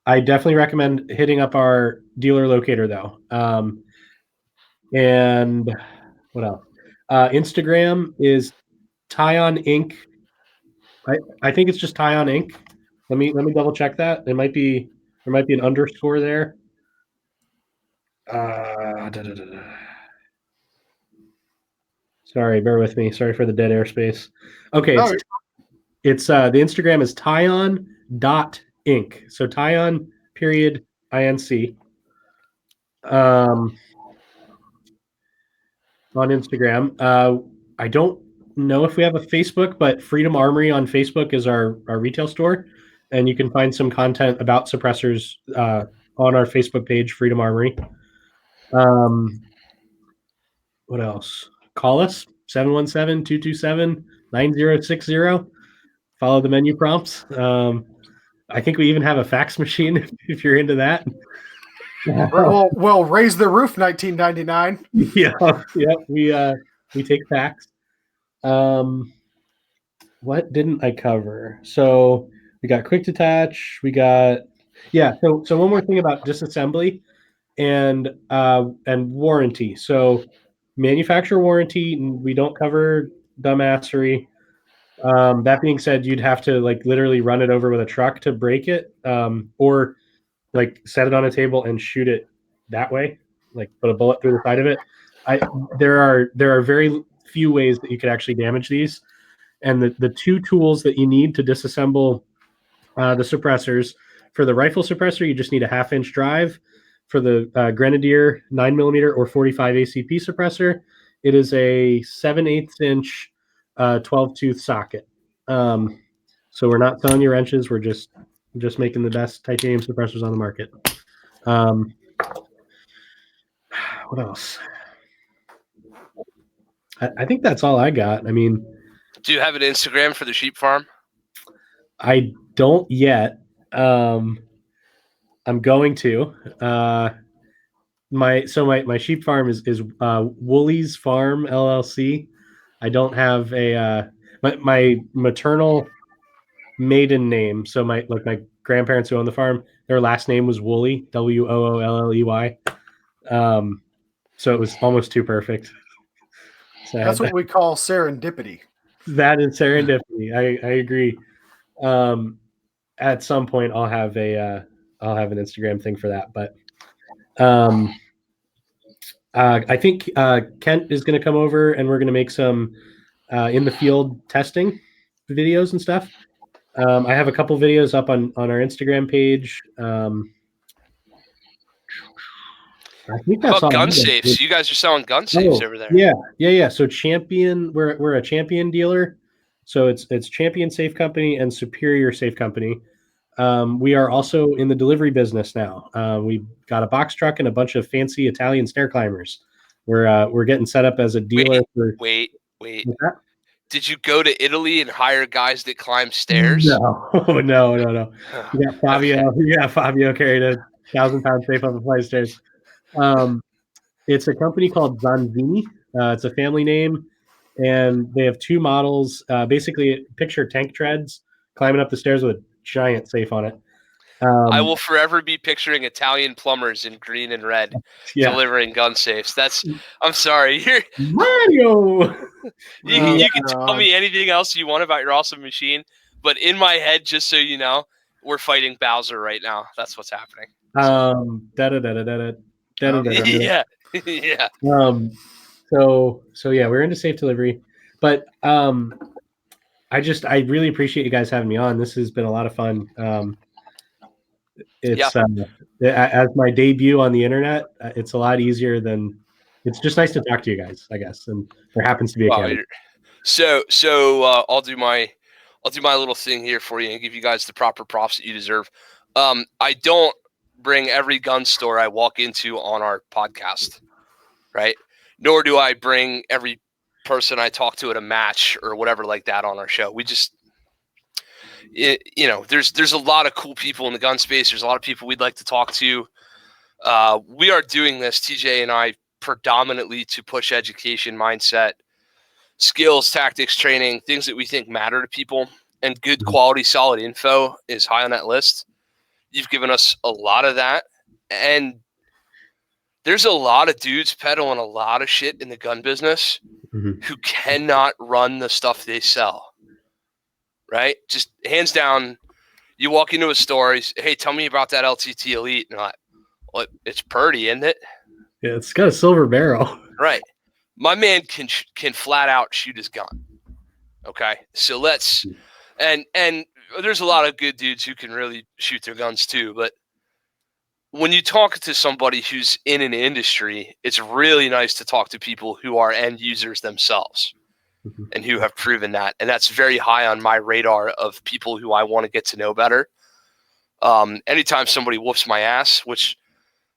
I definitely recommend hitting up our dealer locator though. And what else? Instagram is TiON Inc. I think it's just TiON Inc. Let me double check that. There might be an underscore there. Sorry, bear with me. Sorry for the dead airspace. Okay, it's the Instagram is TiON.Inc. So TiON period INC. On Instagram. I don't know if we have a Facebook, but Freedom Armory on Facebook is our retail store, and you can find some content about suppressors on our Facebook page, Freedom Armory. What else? Call us 717-227-9060. Follow the menu prompts. I think we even have a fax machine if you're into that. Well, Raise the Roof 1999. Yeah, we take fax. What didn't I cover? So we got quick detach. We got So one more thing about disassembly and warranty. So manufacturer warranty, we don't cover dumbassery. That being said, you'd have to like literally run it over with a truck to break it, or like set it on a table and shoot it that way, like put a bullet through the side of it. There are very few ways that you could actually damage these, and the two tools that you need to disassemble the suppressors. For the rifle suppressor, you just need a 1/2-inch drive. For the Grenadier 9mm or 45 ACP suppressor, it is a 7/8-inch 12-tooth socket. So we're not selling you wrenches. We're just making the best titanium suppressors on the market. What else? I think that's all I got. I mean, do you have an Instagram for the sheep farm? I don't yet. I'm going to. My sheep farm is Woolies Farm LLC. I don't have a my maternal maiden name. So my grandparents who own the farm, their last name was Wooley, Woolley. So it was almost too perfect. So that's what we call serendipity. That is serendipity. I agree. At some point, I'll have an Instagram thing for that. But I think Kent is going to come over, and we're going to make some in the field testing videos and stuff. I have a couple videos up on our Instagram page. I think that's all. Gun safes. You guys are selling gun safes over there. Yeah. So Champion, we're a Champion dealer. So it's Champion Safe Company and Superior Safe Company. We are also in the delivery business now. We've got a box truck and a bunch of fancy Italian stair climbers. We're getting set up as a dealer. Wait. Did you go to Italy and hire guys that climb stairs? No. We got Fabio. Okay. Yeah, Fabio carried a 1,000-pound safe up a flight of stairs. It's a company called Zanzini. It's a family name, and they have two models. Basically, picture tank treads climbing up the stairs with a giant safe on it. I will forever be picturing Italian plumbers in green and red delivering gun safes. I'm sorry. Mario! You can tell me anything else you want about your awesome machine, but in my head, just so you know, we're fighting Bowser right now. That's what's happening. Yeah. So we're into safe delivery, but I really appreciate you guys having me on. This has been a lot of fun. As my debut on the internet, it's a lot easier than. It's just nice to talk to you guys, I guess, and there happens to be a camera. So I'll do my little thing here for you and give you guys the proper props that you deserve. I don't bring every gun store I walk into on our podcast, right? Nor do I bring every person I talk to at a match or whatever like that on our show. We just, there's a lot of cool people in the gun space. There's a lot of people we'd like to talk to. We are doing this, TJ and I, predominantly to push education, mindset, skills, tactics, training, things that we think matter to people, and good quality, solid info is high on that list. You've given us a lot of that, and there's a lot of dudes peddling a lot of shit in the gun business who cannot run the stuff they sell, right? Just hands down, you walk into a store, hey, tell me about that LTT Elite. And I'm like, well, it's pretty, isn't it? Yeah, it's got a silver barrel. Right. My man can flat out shoot his gun. Okay. So let's, and there's a lot of good dudes who can really shoot their guns too. But when you talk to somebody who's in an industry, it's really nice to talk to people who are end users themselves and who have proven that. And that's very high on my radar of people who I want to get to know better. Anytime somebody whoops my ass, which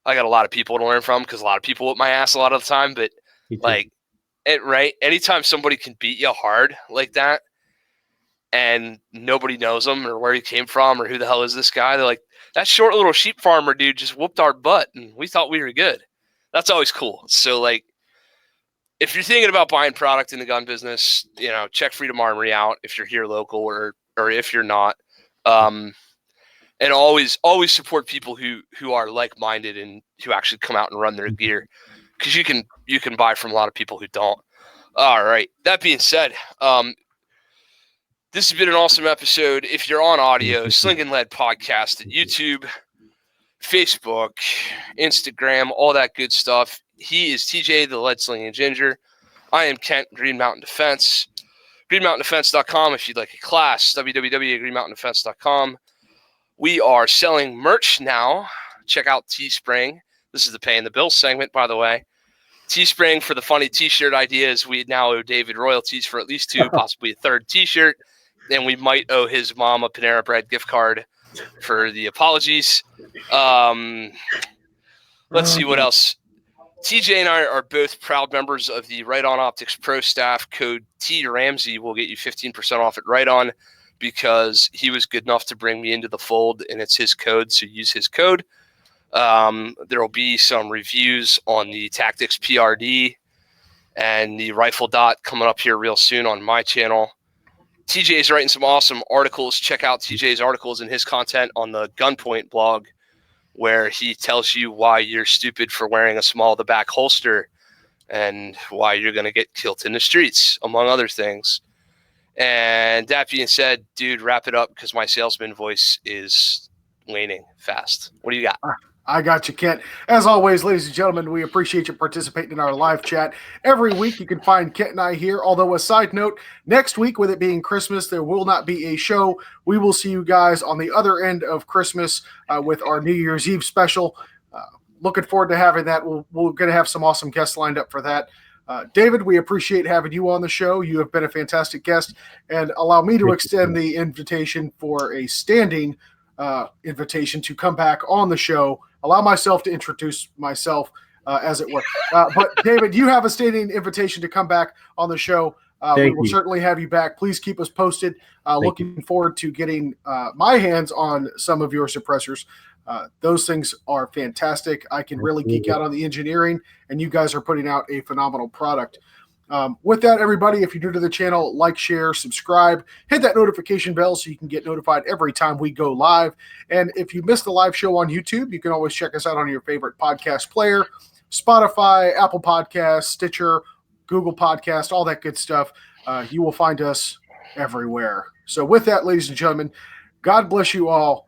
I got a lot of people to learn from because a lot of people whoop my ass a lot of the time, but right. Anytime somebody can beat you hard like that and nobody knows them or where he came from or who the hell is this guy, they're like, that short little sheep farmer dude just whooped our butt and we thought we were good. That's always cool. So like, if you're thinking about buying product in the gun business, check Freedom Armory out if you're here local or if you're not. And always support people who are like-minded and who actually come out and run their gear, because you can buy from a lot of people who don't. All right. That being said, this has been an awesome episode. If you're on audio, Sling'N Led Podcast at YouTube, Facebook, Instagram, all that good stuff. He is TJ, the Lead Slinging Ginger. I am Kent, Green Mountain Defense. GreenMountainDefense.com if you'd like a class. www.greenmountaindefense.com. We are selling merch now. Check out Teespring. This is the Paying the Bills segment, by the way. Teespring for the funny T-shirt ideas. We now owe David royalties for at least 2, possibly a 3rd T-shirt. And we might owe his mom a Panera Bread gift card for the apologies. Let's see what else. TJ and I are both proud members of the Right On Optics Pro staff. Code TRamsey will get you 15% off at Right On, because he was good enough to bring me into the fold, and it's his code, so use his code. There will be some reviews on the Tactics PRD and the Rifle Dot coming up here real soon on my channel. TJ is writing some awesome articles. Check out TJ's articles and his content on the Gunpoint blog, where he tells you why you're stupid for wearing a small to back holster and why you're going to get killed in the streets, among other things. And that being said, dude, wrap it up because my salesman voice is waning fast. What do you got? I got you, Kent. As always, ladies and gentlemen, we appreciate you participating in our live chat. Every week you can find Kent and I here, although a side note, next week, with it being Christmas, there will not be a show. We will see you guys on the other end of Christmas with our New Year's Eve special. Looking forward to having that. We're going to have some awesome guests lined up for that. David, we appreciate having you on the show. You have been a fantastic guest, and allow me to extend the invitation for a standing invitation to come back on the show. Allow myself to introduce myself, as it were. But David, you have a standing invitation to come back on the show. We will certainly have you back. Please keep us posted. Looking forward to getting my hands on some of your suppressors. Those things are fantastic. I can really geek out on the engineering, and you guys are putting out a phenomenal product. With that, everybody, if you're new to the channel, like, share, subscribe, hit that notification bell so you can get notified every time we go live. And if you missed the live show on YouTube, you can always check us out on your favorite podcast player, Spotify, Apple Podcasts, Stitcher, Google Podcast, all that good stuff. You will find us everywhere. So with that, ladies and gentlemen, God bless you all.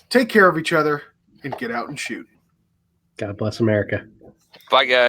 Take care of each other and get out and shoot. God bless America. Bye, guys.